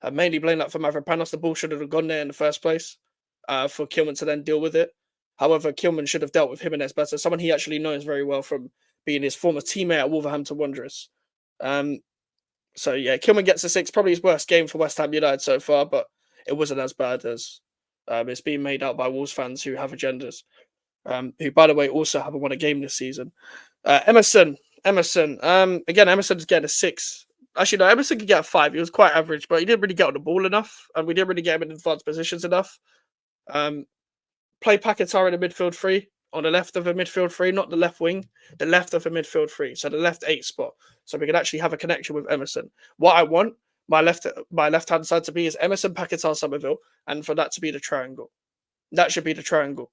I mainly blame that for Mavropanos. The ball should have gone there in the first place for Kilman to then deal with it. However, Kilman should have dealt with Jimenez better, someone he actually knows very well from being his former teammate at Wolverhampton Wanderers. So yeah, Kilman gets a 6, probably his worst game for West Ham United so far, but it wasn't as bad as it's being made out by Wolves fans who have agendas, who, by the way, also haven't won a game this season. Emerson. Again, Emerson's getting a 6. Actually, no, Emerson could get a 5. He was quite average, but he didn't really get on the ball enough, and we didn't really get him in advanced positions enough. Play Paquetá in a midfield 3, on the left of a midfield 3, not the left wing, the left of a midfield 3, so the left 8 spot, so we can actually have a connection with Emerson. What I want my left-hand side to be is Emerson, Paquetá, Somerville, and for that to be the triangle. That should be the triangle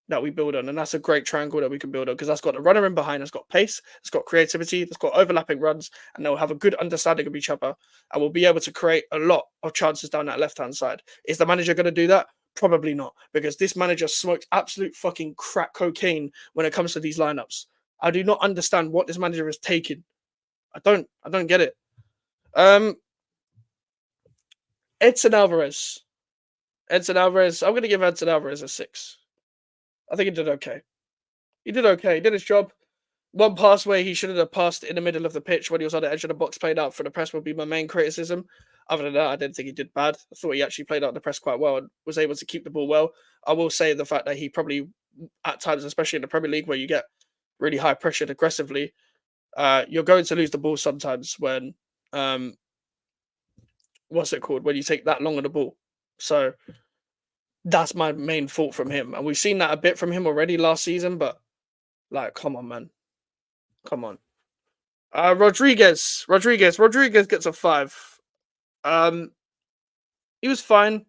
that we build on, and that's a great triangle that we can build on because that's got the runner in behind, it's got pace, it's got creativity, it's got overlapping runs, and they'll have a good understanding of each other, and we'll be able to create a lot of chances down that left-hand side. Is the manager going to do that? Probably not, because this manager smokes absolute fucking crack cocaine when it comes to these lineups. I do not understand what this manager is taking. I don't get it. Edson Alvarez. I'm going to give Edson Alvarez a 6. I think he did okay. He did his job. One pass where he shouldn't have passed in the middle of the pitch when he was on the edge of the box played out for the press would be my main criticism. Other than that, I didn't think he did bad. I thought he actually played out the press quite well and was able to keep the ball well. I will say the fact that he probably, at times, especially in the Premier League where you get really high pressured aggressively, you're going to lose the ball sometimes when, when you take that long on the ball. So that's my main fault from him. And we've seen that a bit from him already last season, but come on, man. Come on. Rodriguez gets a 5. He was fine.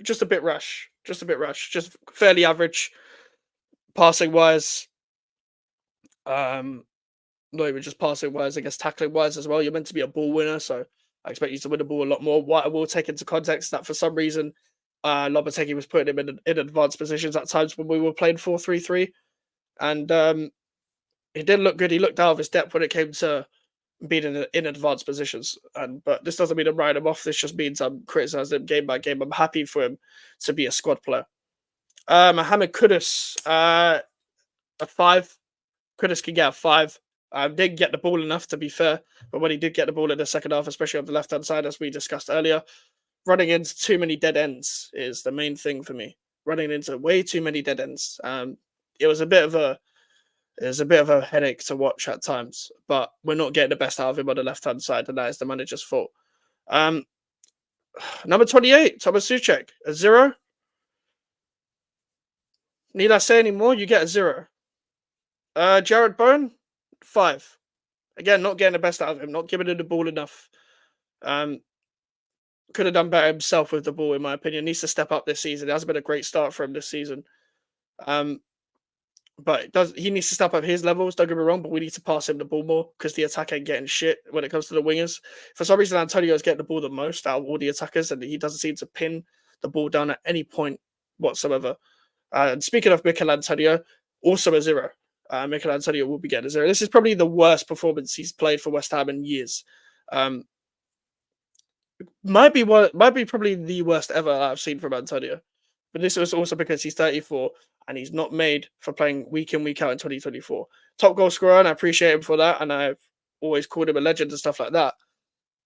Just a bit rash. Just fairly average passing wise. Not even just passing wise, I guess tackling wise as well. You're meant to be a ball winner, so I expect you to win the ball a lot more. What I will take into context that for some reason Lopetegui was putting him in advanced positions at times when we were playing 4-3-3, and he didn't look good. He looked out of his depth when it came to being in advanced positions. And but this doesn't mean I'm writing him off. This just means I'm criticizing him game by game. I'm happy for him to be a squad player. Mohamed Kudus, a 5. Kudus can get a 5. Didn't get the ball enough, to be fair, but when he did get the ball in the second half, especially on the left hand side, as we discussed earlier, running into too many dead ends is the main thing for me. Running into way too many dead ends. It was a bit of a headache to watch at times, but we're not getting the best out of him on the left hand side, and that is the manager's fault. Um, Number 28, Thomas Suchek, a 0. Need I say any more? You get a 0. Jared Bowen, 5. Again, not getting the best out of him, not giving him the ball enough. Could have done better himself with the ball, in my opinion. Needs to step up this season. It hasn't been a great start for him this season. But he needs to step up his levels, don't get me wrong, but we need to pass him the ball more because the attack ain't getting shit when it comes to the wingers. For some reason, Antonio's getting the ball the most out of all the attackers, and he doesn't seem to pin the ball down at any point whatsoever. And speaking of Mikel Antonio, also a 0. Mikel Antonio will be getting a 0. This is probably the worst performance he's played for West Ham in years. Might be probably the worst ever I've seen from Antonio. But this was also because he's 34 and he's not made for playing week in, week out in 2024. Top goal scorer, and I appreciate him for that. And I've always called him a legend and stuff like that.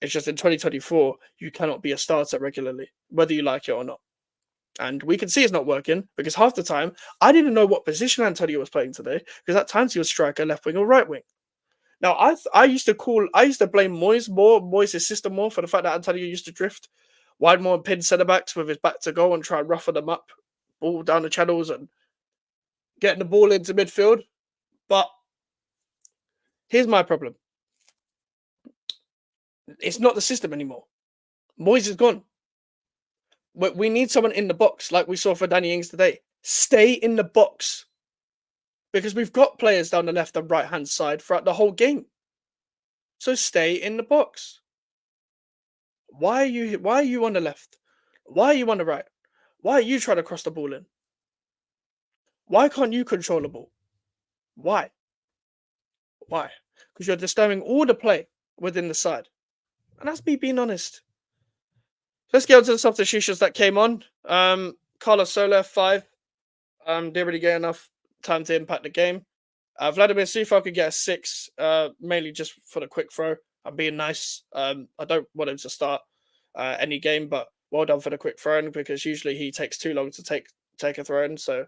It's just in 2024, you cannot be a starter regularly, whether you like it or not. And we can see it's not working because half the time, I didn't know what position Antonio was playing today because at times he was striker, left wing, or right wing. Now, I used to blame Moyes' system more for the fact that Antonio used to drift wide more and pin centre backs with his back to goal and try and roughen them up, ball down the channels and getting the ball into midfield. But here's my problem. It's not the system anymore. Moyes is gone. We need someone in the box, like we saw for Danny Ings today. Stay in the box. Because we've got players down the left and right hand side throughout the whole game. So stay in the box. Why are you on the left? Why are you on the right? Why are you trying to cross the ball in? Why can't you control the ball? Why? Why? Because you're disturbing all the play within the side. And that's me being honest. Let's get on to the substitutions that came on. Carlos Soler, 5. Didn't really get enough time to impact the game. Vladimir Sufal could get a 6, mainly just for the quick throw. I'm being nice. I don't want him to start any game, but well done for the quick throw in because usually he takes too long to take a throw in. So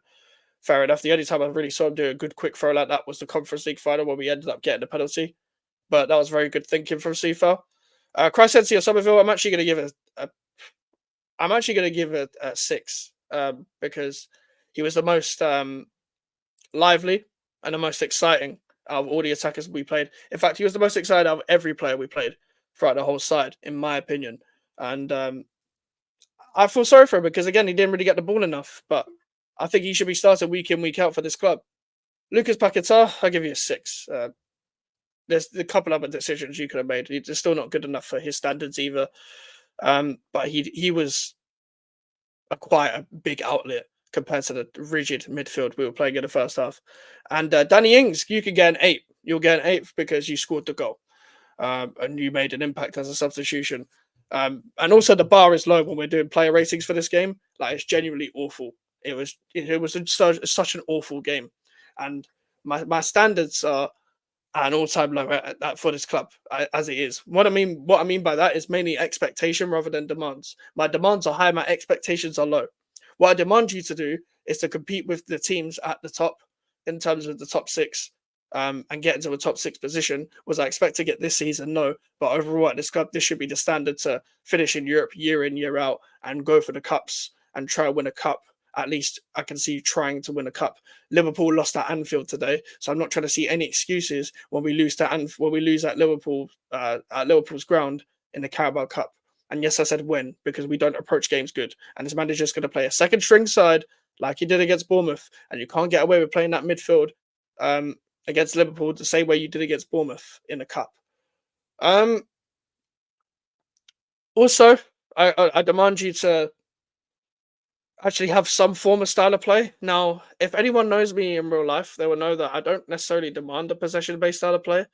fair enough. The only time I really saw him do a good quick throw like that was the Conference League final when we ended up getting the penalty. But that was very good thinking from Sufal. Crysencio Somerville, I'm actually going to give it a 6 because he was the most lively and the most exciting out of all the attackers we played. In fact, he was the most exciting out of every player we played throughout the whole side, in my opinion. And I feel sorry for him because, again, he didn't really get the ball enough. But I think he should be starting week in, week out for this club. Lucas Paquetá, I'll give you a 6. There's a couple other decisions you could have made. It's still not good enough for his standards either. But he was quite a big outlet compared to the rigid midfield we were playing in the first half. And Danny Ings, you can get an 8. You'll get an 8 because you scored the goal and you made an impact as a substitution. And also the bar is low when we're doing player ratings for this game. Like it's genuinely awful. It was such an awful game, and my standards are an all-time low for this club as it is. What I mean by that is mainly expectation rather than demands. My demands are high, my expectations are low. What I demand you to do is to compete with the teams at the top in terms of the top 6 and get into a top 6 position. Was I expect to get this season? No. But overall at this club, this should be the standard to finish in Europe year in, year out and go for the cups and try to win a cup. At least I can see you trying to win a cup. Liverpool lost at Anfield today, so I'm not trying to see any excuses when we lose at Liverpool at Liverpool's ground in the Carabao Cup. And yes, I said when because we don't approach games good. And this manager's going to play a second string side like he did against Bournemouth, and you can't get away with playing that midfield against Liverpool the same way you did against Bournemouth in the cup. Also, I demand you to actually have some form of style of play. Now, if anyone knows me in real life, they will know that I don't necessarily demand a possession-based style of play.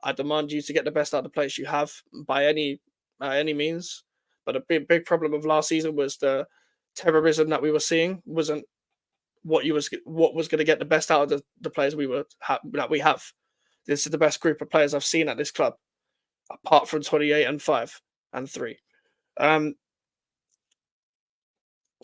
I demand you to get the best out of the players you have by any means. But a big problem of last season was the terrorism that we were seeing wasn't what was going to get the best out of the players that we have. This is the best group of players I've seen at this club, apart from 28 and 5 and 3. Um,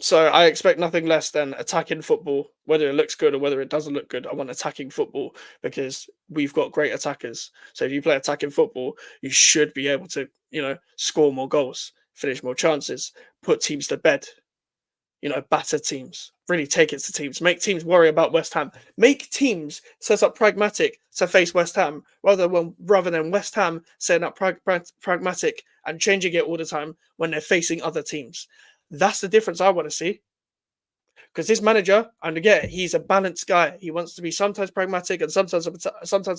So I expect nothing less than attacking football, whether it looks good or whether it doesn't look good. I want attacking football because we've got great attackers. So if you play attacking football, you should be able to, score more goals, finish more chances, put teams to bed, batter teams, really take it to teams, make teams worry about West Ham, make teams set up pragmatic to face West Ham rather than West Ham setting up pragmatic and changing it all the time when they're facing other teams. That's the difference I want to see. Because this manager, and again, he's a balanced guy. He wants to be sometimes pragmatic and sometimes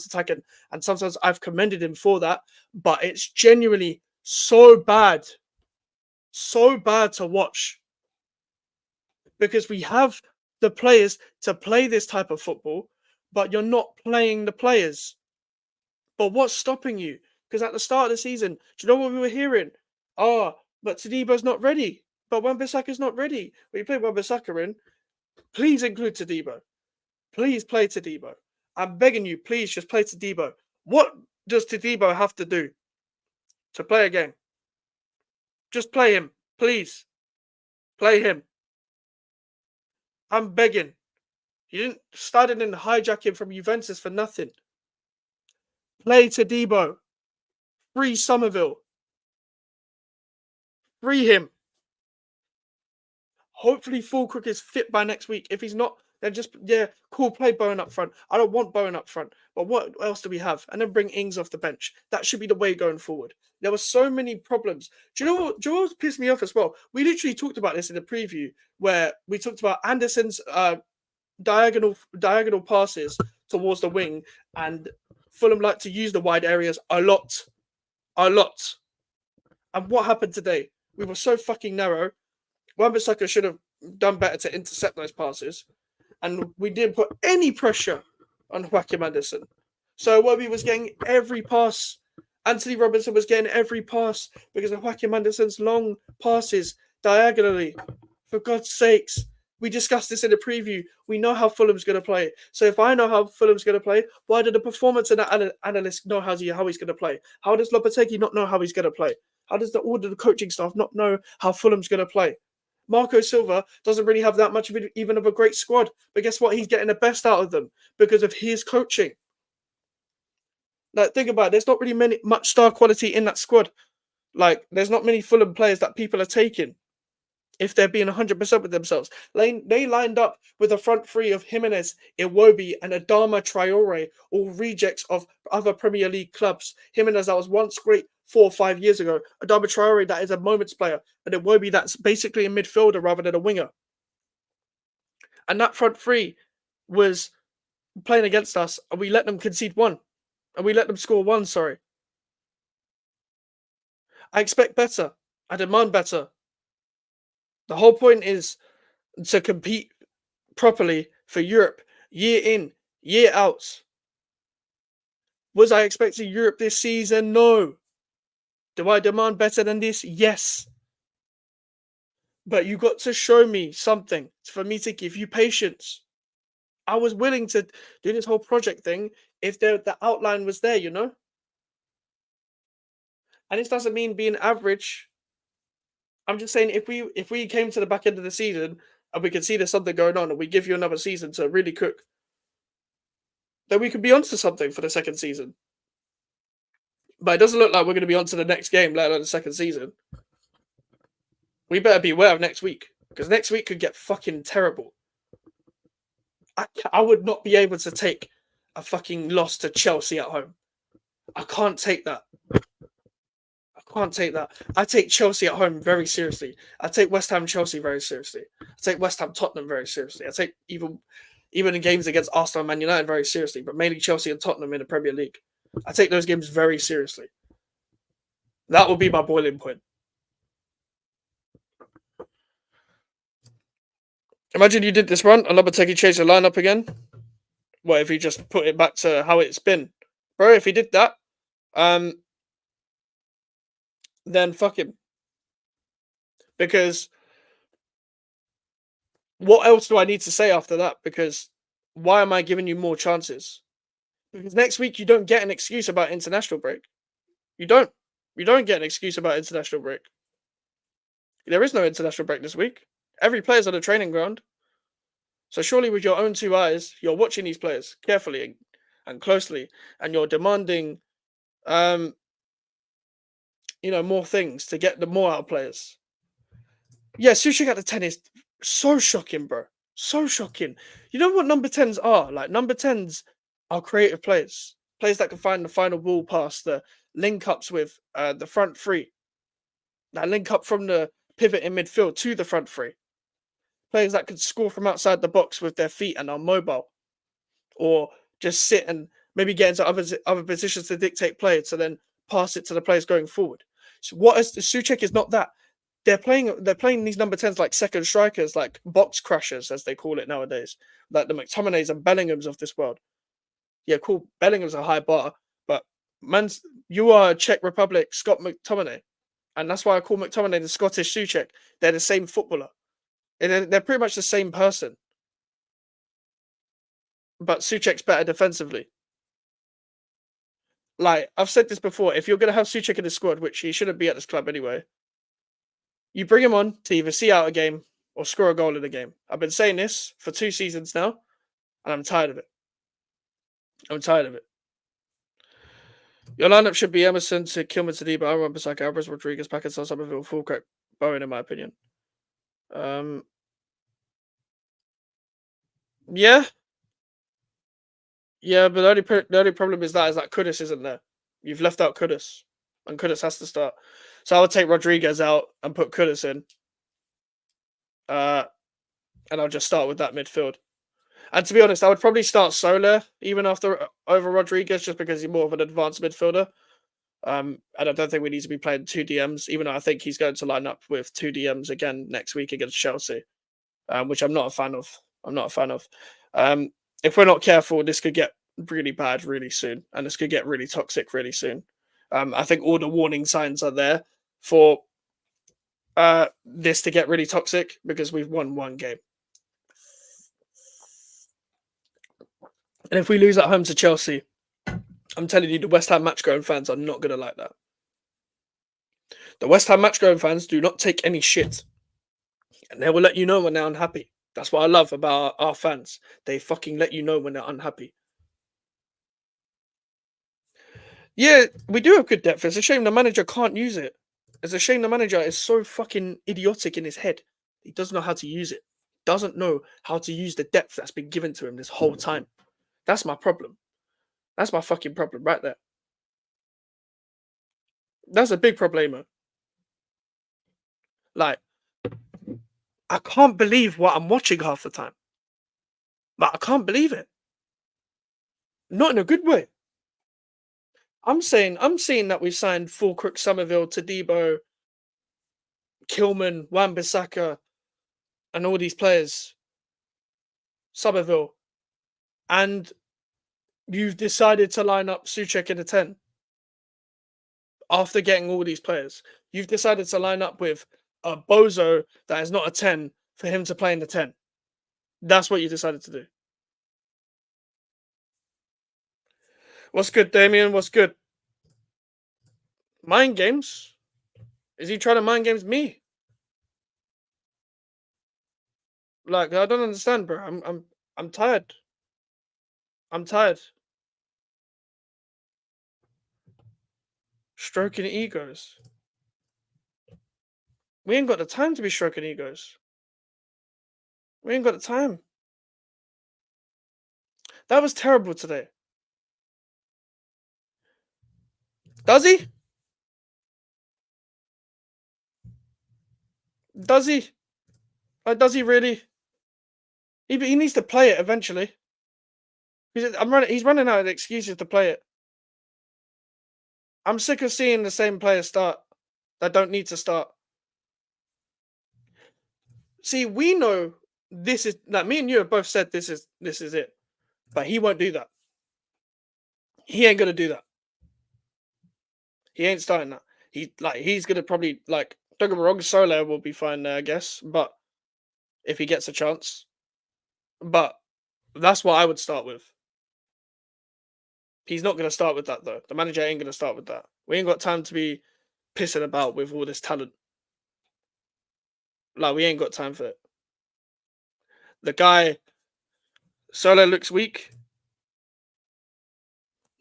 attacking, and sometimes I've commended him for that. But it's genuinely so bad to watch because we have the players to play this type of football, but you're not playing the players. But what's stopping you? Because at the start of the season, do you know what we were hearing? Oh, but Tadebo's not ready. But Wan-Bissaka's not ready. When you play Wan-Bissaka in, please include Tadebo. Please play Tadebo. I'm begging you, please just play Tadebo. What does Tadebo have to do to play a game? Just play him, please. Play him. I'm begging. You didn't start in hijacking from Juventus for nothing. Play Tadebo. Free Somerville. Free him. Hopefully Fulcrook is fit by next week. If he's not, then cool, play Bowen up front. I don't want Bowen up front. But what else do we have? And then bring Ings off the bench. That should be the way going forward. There were so many problems. Do you know what pissed me off as well? We literally talked about this in the preview where we talked about Anderson's diagonal passes towards the wing, and Fulham like to use the wide areas a lot. And what happened today? We were so fucking narrow. Wan-Bissaka should have done better to intercept those passes, and we didn't put any pressure on Joachim Anderson. So Iwobi was getting every pass. Anthony Robinson was getting every pass because of Joachim Anderson's long passes diagonally. For God's sakes, we discussed this in the preview. We know how Fulham's going to play. So if I know how Fulham's going to play, why do the performance analyst know how he's going to play? How does Lopetegui not know how he's going to play? How does all the coaching staff not know how Fulham's going to play? Marco Silva doesn't really have that much of even of a great squad, but guess what? He's getting the best out of them because of his coaching. Like, think about it. There's not really much star quality in that squad. Like, there's not many Fulham players that people are taking if they're being 100% with themselves. They lined up with a front three of Jimenez, Iwobi, and Adama Traore, all rejects of other Premier League clubs. Jimenez, that was once great 4 or 5 years ago. Adama Traore, that is a moments player. And Iwobi, that's basically a midfielder rather than a winger. And that front three was playing against us, and we let them concede one. And we let them score one, sorry. I expect better. I demand better. The whole point is to compete properly for Europe, year in, year out. Was I expecting Europe this season? No. Do I demand better than this? Yes. But you got to show me something for me to give you patience. I was willing to do this whole project thing if the outline was there, And this doesn't mean being average. I'm just saying if we came to the back end of the season and we could see there's something going on and we give you another season to really cook, then we could be onto something for the second season. But it doesn't look like we're going to be on to the next game, let alone the second season. We better be aware of next week, because next week could get fucking terrible. I would not be able to take a fucking loss to Chelsea at home. I can't take that. I take Chelsea at home very seriously. I take West Ham Chelsea very seriously. I take West Ham Tottenham very seriously. I take even in games against Arsenal and Man United very seriously, but mainly Chelsea and Tottenham in the Premier League. I take those games very seriously. That will be my boiling point. Imagine you did this run and Lopetegui changed the lineup again. What if he just put it back to how it's been, bro? If he did that, um, then fuck him. Because what else do I need to say after that? Because why am I giving you more chances? Because next week you don't get an excuse about international break. You don't. You don't get an excuse about international break. There is no international break this week. Every player's on a training ground. So surely with your own two eyes, you're watching these players carefully and closely, and you're demanding um, more things to get the more out of players. Yeah, Sushik at the 10 is so shocking, bro. So shocking. You know what number 10s are? Like, number 10s are creative players. Players that can find the final ball pass, the link ups with the front three, that link up from the pivot in midfield to the front three. Players that can score from outside the box with their feet and are mobile, or just sit and maybe get into other positions to dictate play, to then pass it to the players going forward. So what is Suchek is not that. They're playing these number 10s like second strikers, like box crashers as they call it nowadays, like the McTominays and Bellinghams of this world. Yeah, cool. Bellingham's a high bar, but man's you are Czech Republic Scott McTominay, and that's why I call McTominay the Scottish Suchek. They're the same footballer, and they're pretty much the same person. But Suchek's better defensively. Like I've said this before, if you're gonna have Suchek in the squad, which he shouldn't be at this club anyway, you bring him on to either see out a game or score a goal in a game. I've been saying this for 2 seasons now, and I'm tired of it. I'm tired of it. Your lineup should be Emerson to Kilman to Deba, Aaron Bissaka, Alvarez, Rodriguez, Pakistan, Somerville, Fulcrack, Bowen, in my opinion. Um, yeah, yeah, but the only problem is that Kudus isn't there. You've left out Kudus, and Kudus has to start. So I would take Rodriguez out and put Kudus in, uh, and I'll just start with that midfield. And to be honest, I would probably start Soler even after over Rodriguez, just because he's more of an advanced midfielder. And I don't think we need to be playing two DMs, even though I think he's going to line up with two DMs again next week against Chelsea, which I'm not a fan of. I'm not a fan of. Um, if we're not careful, this could get really bad really soon, and this could get really toxic really soon. I think all the warning signs are there for this to get really toxic because we've won one game. And if we lose at home to Chelsea, I'm telling you, the West Ham match-going fans are not going to like that. The West Ham match-going fans do not take any shit. And they will let you know when they're unhappy. That's what I love about our fans. They fucking let you know when they're unhappy. Yeah, we do have good depth. It's a shame the manager can't use it. It's a shame the manager is so fucking idiotic in his head. He doesn't know how to use it. Doesn't know how to use the depth that's been given to him this whole time. That's my problem. That's my fucking problem right there. That's a big problemo. Like, I can't believe what I'm watching half the time. But I can't believe it. Not in a good way. I'm seeing that we've signed Fulcrook, Somerville, Tadibo, Kilman, Wan-Bissaka, and all these players. Somerville. And you've decided to line up Suchek in a 10 after getting all these players. You've decided to line up with a bozo that is not a 10 for him to play in the 10. That's what you decided to do. What's good, Damien? What's good? Mind games? Is he trying to mind games me? Like, I don't understand, bro. I'm tired. I'm tired. Stroking egos. We ain't got the time to be stroking egos. We ain't got the time. That was terrible today. Does he? Does he? Does he really? He needs to play it eventually. He's running out of excuses to play it. I'm sick of seeing the same players start that don't need to start. See, we know this is like me and you have both said this is it, but he won't do that. He ain't gonna do that. He ain't starting that. He's gonna probably like. Don't get me wrong, Soler will be fine there, I guess, but if he gets a chance, but that's what I would start with. He's not gonna start with that though. The manager ain't gonna start with that. We ain't got time to be pissing about with all this talent. Like we ain't got time for it. The guy Soler looks weak.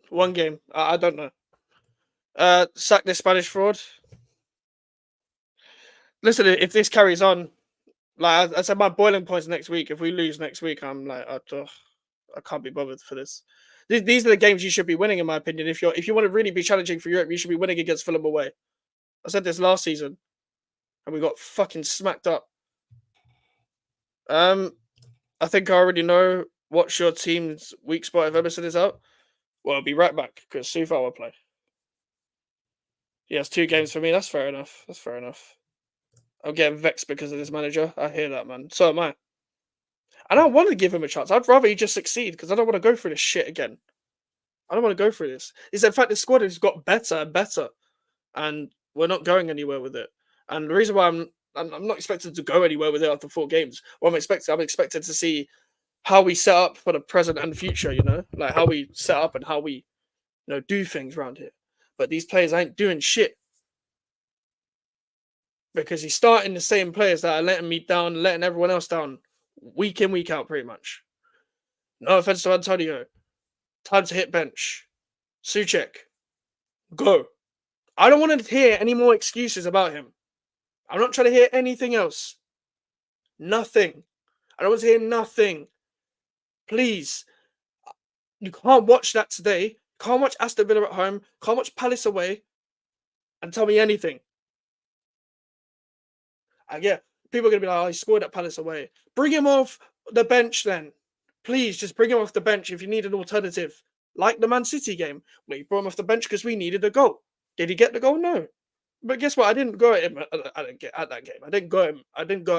One game. I don't know. Sack this Spanish fraud. Listen, if this carries on, like I said, my boiling points next week. If we lose next week, I'm like, I can't be bothered for this. These are the games you should be winning, in my opinion. If you want to really be challenging for Europe, you should be winning against Fulham away. I said this last season, and we got fucking smacked up. I think I already know what's your team's weak spot if Emerson is out. Well, I'll be right back because Sufa will play. He has 2 games for me. That's fair enough. That's fair enough. I'm getting vexed because of this manager. I hear that, man. So am I. And I want to give him a chance. I'd rather he just succeed because I don't want to go through this shit again. I don't want to go through this. It's in fact the squad has got better and better, and we're not going anywhere with it. And the reason why I'm not expected to go anywhere with it after 4 games. What I'm expected to see how we set up for the present and future. You know, like how we set up and how we, do things around here. But these players ain't doing shit because he's starting the same players that are letting me down, letting everyone else down, week in, week out, pretty much. No offense to Antonio. Time to hit bench. Souček, go. I don't want to hear any more excuses about him. I'm not trying to hear anything else. Nothing. I don't want to hear nothing. Please. You can't watch that today. Can't watch Aston Villa at home. Can't watch Palace away. And tell me anything. People are going to be like, oh, he scored at Palace away. Bring him off the bench then. Please, just bring him off the bench if you need an alternative. Like the Man City game, where you brought him off the bench because we needed a goal. Did he get the goal? No. But guess what? I didn't go at him at that game. I didn't go at him. I didn't go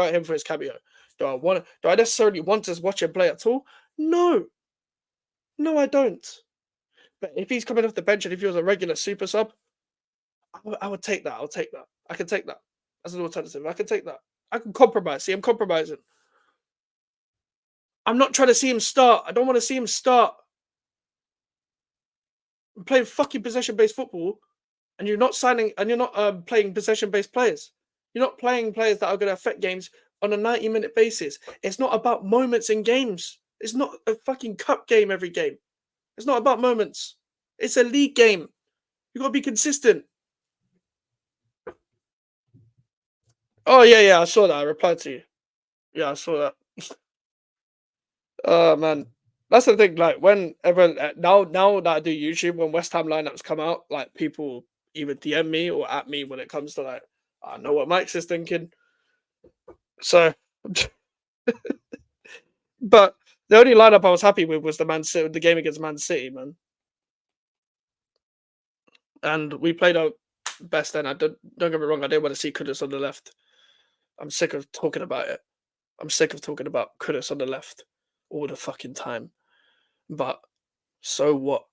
at him for his cameo. Do I necessarily want to watch him play at all? No. No, I don't. But if he's coming off the bench and if he was a regular super sub, I would take that. I'll take that. I can take that as an alternative. I can take that. I can compromise. See, I'm compromising. I'm not trying to see him start. I don't want to see him start. I'm playing fucking possession-based football, and you're not playing possession-based players. You're not playing players that are going to affect games on a 90-minute basis. It's not about moments in games. It's not a fucking cup game every game. It's not about moments. It's a league game. You've got to be consistent. Oh, yeah, I saw that. I replied to you. Yeah, I saw that. Oh, man. That's the thing. Like, whenever now that I do YouTube, when West Ham lineups come out, like people either DM me or at me when it comes to like, I know what Mike's is thinking. So, but the only lineup I was happy with was the game against Man City, man. And we played our best then. Don't get me wrong. I didn't want to see Kudus on the left. I'm sick of talking about it. I'm sick of talking about Kudus on the left all the fucking time. But so what?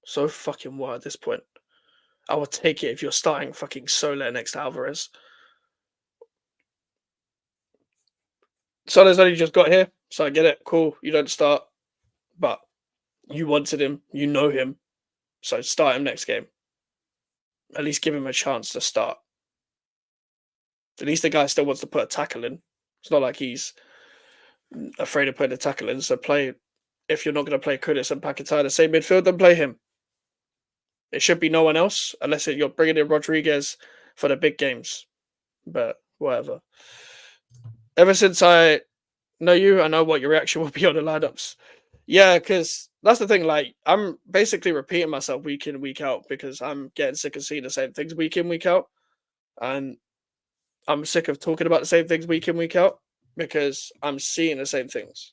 So fucking what at this point? I would take it if you're starting fucking Soler next to Alvarez. Soler's only just got here, so I get it. Cool, you don't start. But you wanted him, you know him. So start him next game. At least give him a chance to start. At least the guy still wants to put a tackle in. It's not like he's afraid of putting a tackle in. So play. If you're not going to play Kudus and Paquetá the same midfield, then play him. It should be no one else unless you're bringing in Rodriguez for the big games. But whatever. Ever since I know you, I know what your reaction will be on the lineups. Yeah, because that's the thing. Like, I'm basically repeating myself week in, week out because I'm getting sick of seeing the same things week in, week out. And I'm sick of talking about the same things week in, week out because I'm seeing the same things.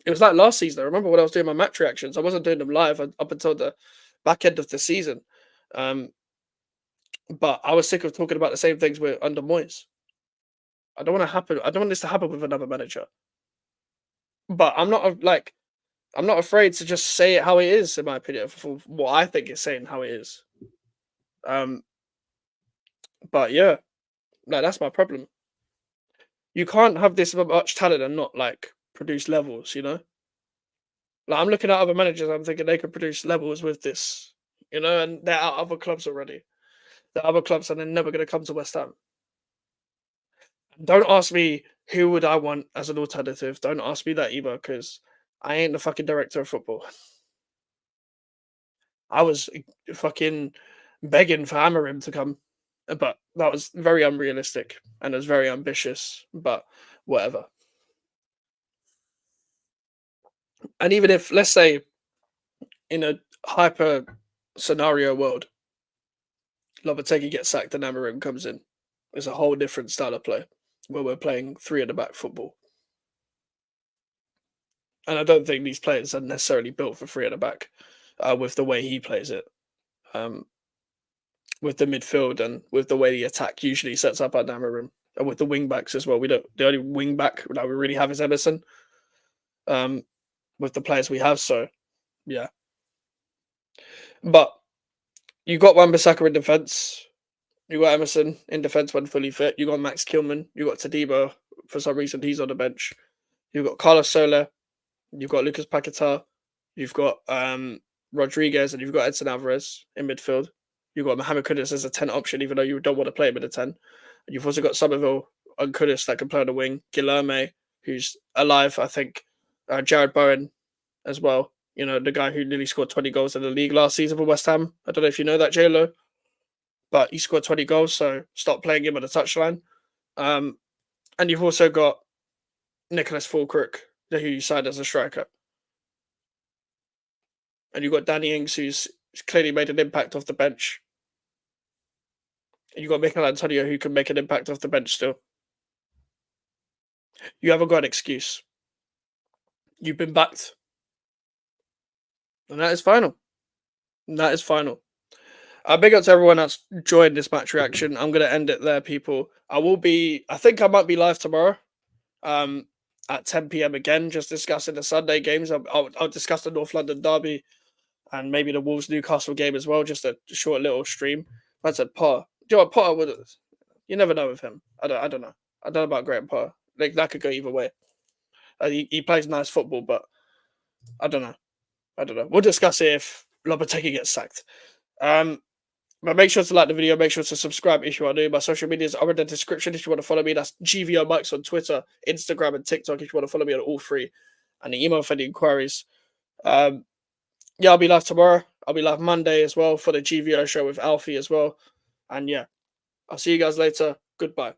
It was like last season. I remember when I was doing my match reactions. I wasn't doing them live up until the back end of the season. But I was sick of talking about the same things under Moyes. I don't want to happen. I don't want this to happen with another manager. But I'm not afraid to just say it how it is, in my opinion, for what I think it's saying how it is. Um, but yeah, like that's my problem. You can't have this much talent and not like produce levels, you know? Like I'm looking at other managers, I'm thinking they could produce levels with this, you know, and they're at other clubs already. They're other clubs and they're never gonna come to West Ham. Don't ask me who would I want as an alternative. Don't ask me that either, because I ain't the fucking director of football. I was fucking begging for Amarim to come, but that was very unrealistic and it was very ambitious. But whatever. And even if, let's say, in a hyper scenario world, Lopetegui gets sacked and Amarim comes in, it's a whole different style of play where we're playing three at the back football. And I don't think these players are necessarily built for three at the back with the way he plays it. Um, with the midfield and with the way the attack usually sets up at Amarim, and with the wing backs as well. We don't the only wing back that we really have is Emerson. Um, with the players we have, so yeah. But you got Wan-Bissaka in defence. You got Emerson in defence when fully fit. You got Max Kilman. You got Tadibo. For some reason, he's on the bench. You've got Carlos Soler. You've got Lucas Paquetá. You've got Rodriguez, and you've got Edson Alvarez in midfield. You've got Mohamed Kudus as a 10 option, even though you don't want to play him in a 10. And you've also got Somerville and Kudus that can play on the wing. Guilherme, who's alive, I think. Jared Bowen as well. You know, the guy who nearly scored 20 goals in the league last season for West Ham. I don't know if you know that, JLo, but he scored 20 goals, so stop playing him on the touchline. And you've also got Nicholas Fulkirk, who you signed as a striker. And you've got Danny Ings, who's clearly made an impact off the bench. And you've got Mikel Antonio, who can make an impact off the bench still. You haven't got an excuse. You've been backed. And that is final. And that is final. Big up to everyone that's joined this match reaction. I'm going to end it there, people. I think I might be live tomorrow at 10 p.m. again, just discussing the Sunday games. I'll discuss the North London derby and maybe the Wolves Newcastle game as well, just a short little stream. I said Potter. Do you know what Potter would? You never know with him. I don't know. I don't know about Graham Potter. Like that could go either way. He plays nice football, but I don't know. We'll discuss it if Lopetegui gets sacked. But make sure to like the video. Make sure to subscribe if you are new. My social medias are in the description if you want to follow me. That's GVO Mikes on Twitter, Instagram, and TikTok if you want to follow me on all three. And the email for the inquiries. Yeah, I'll be live tomorrow. I'll be live Monday as well for the GVO show with Alfie as well. And yeah, I'll see you guys later. Goodbye.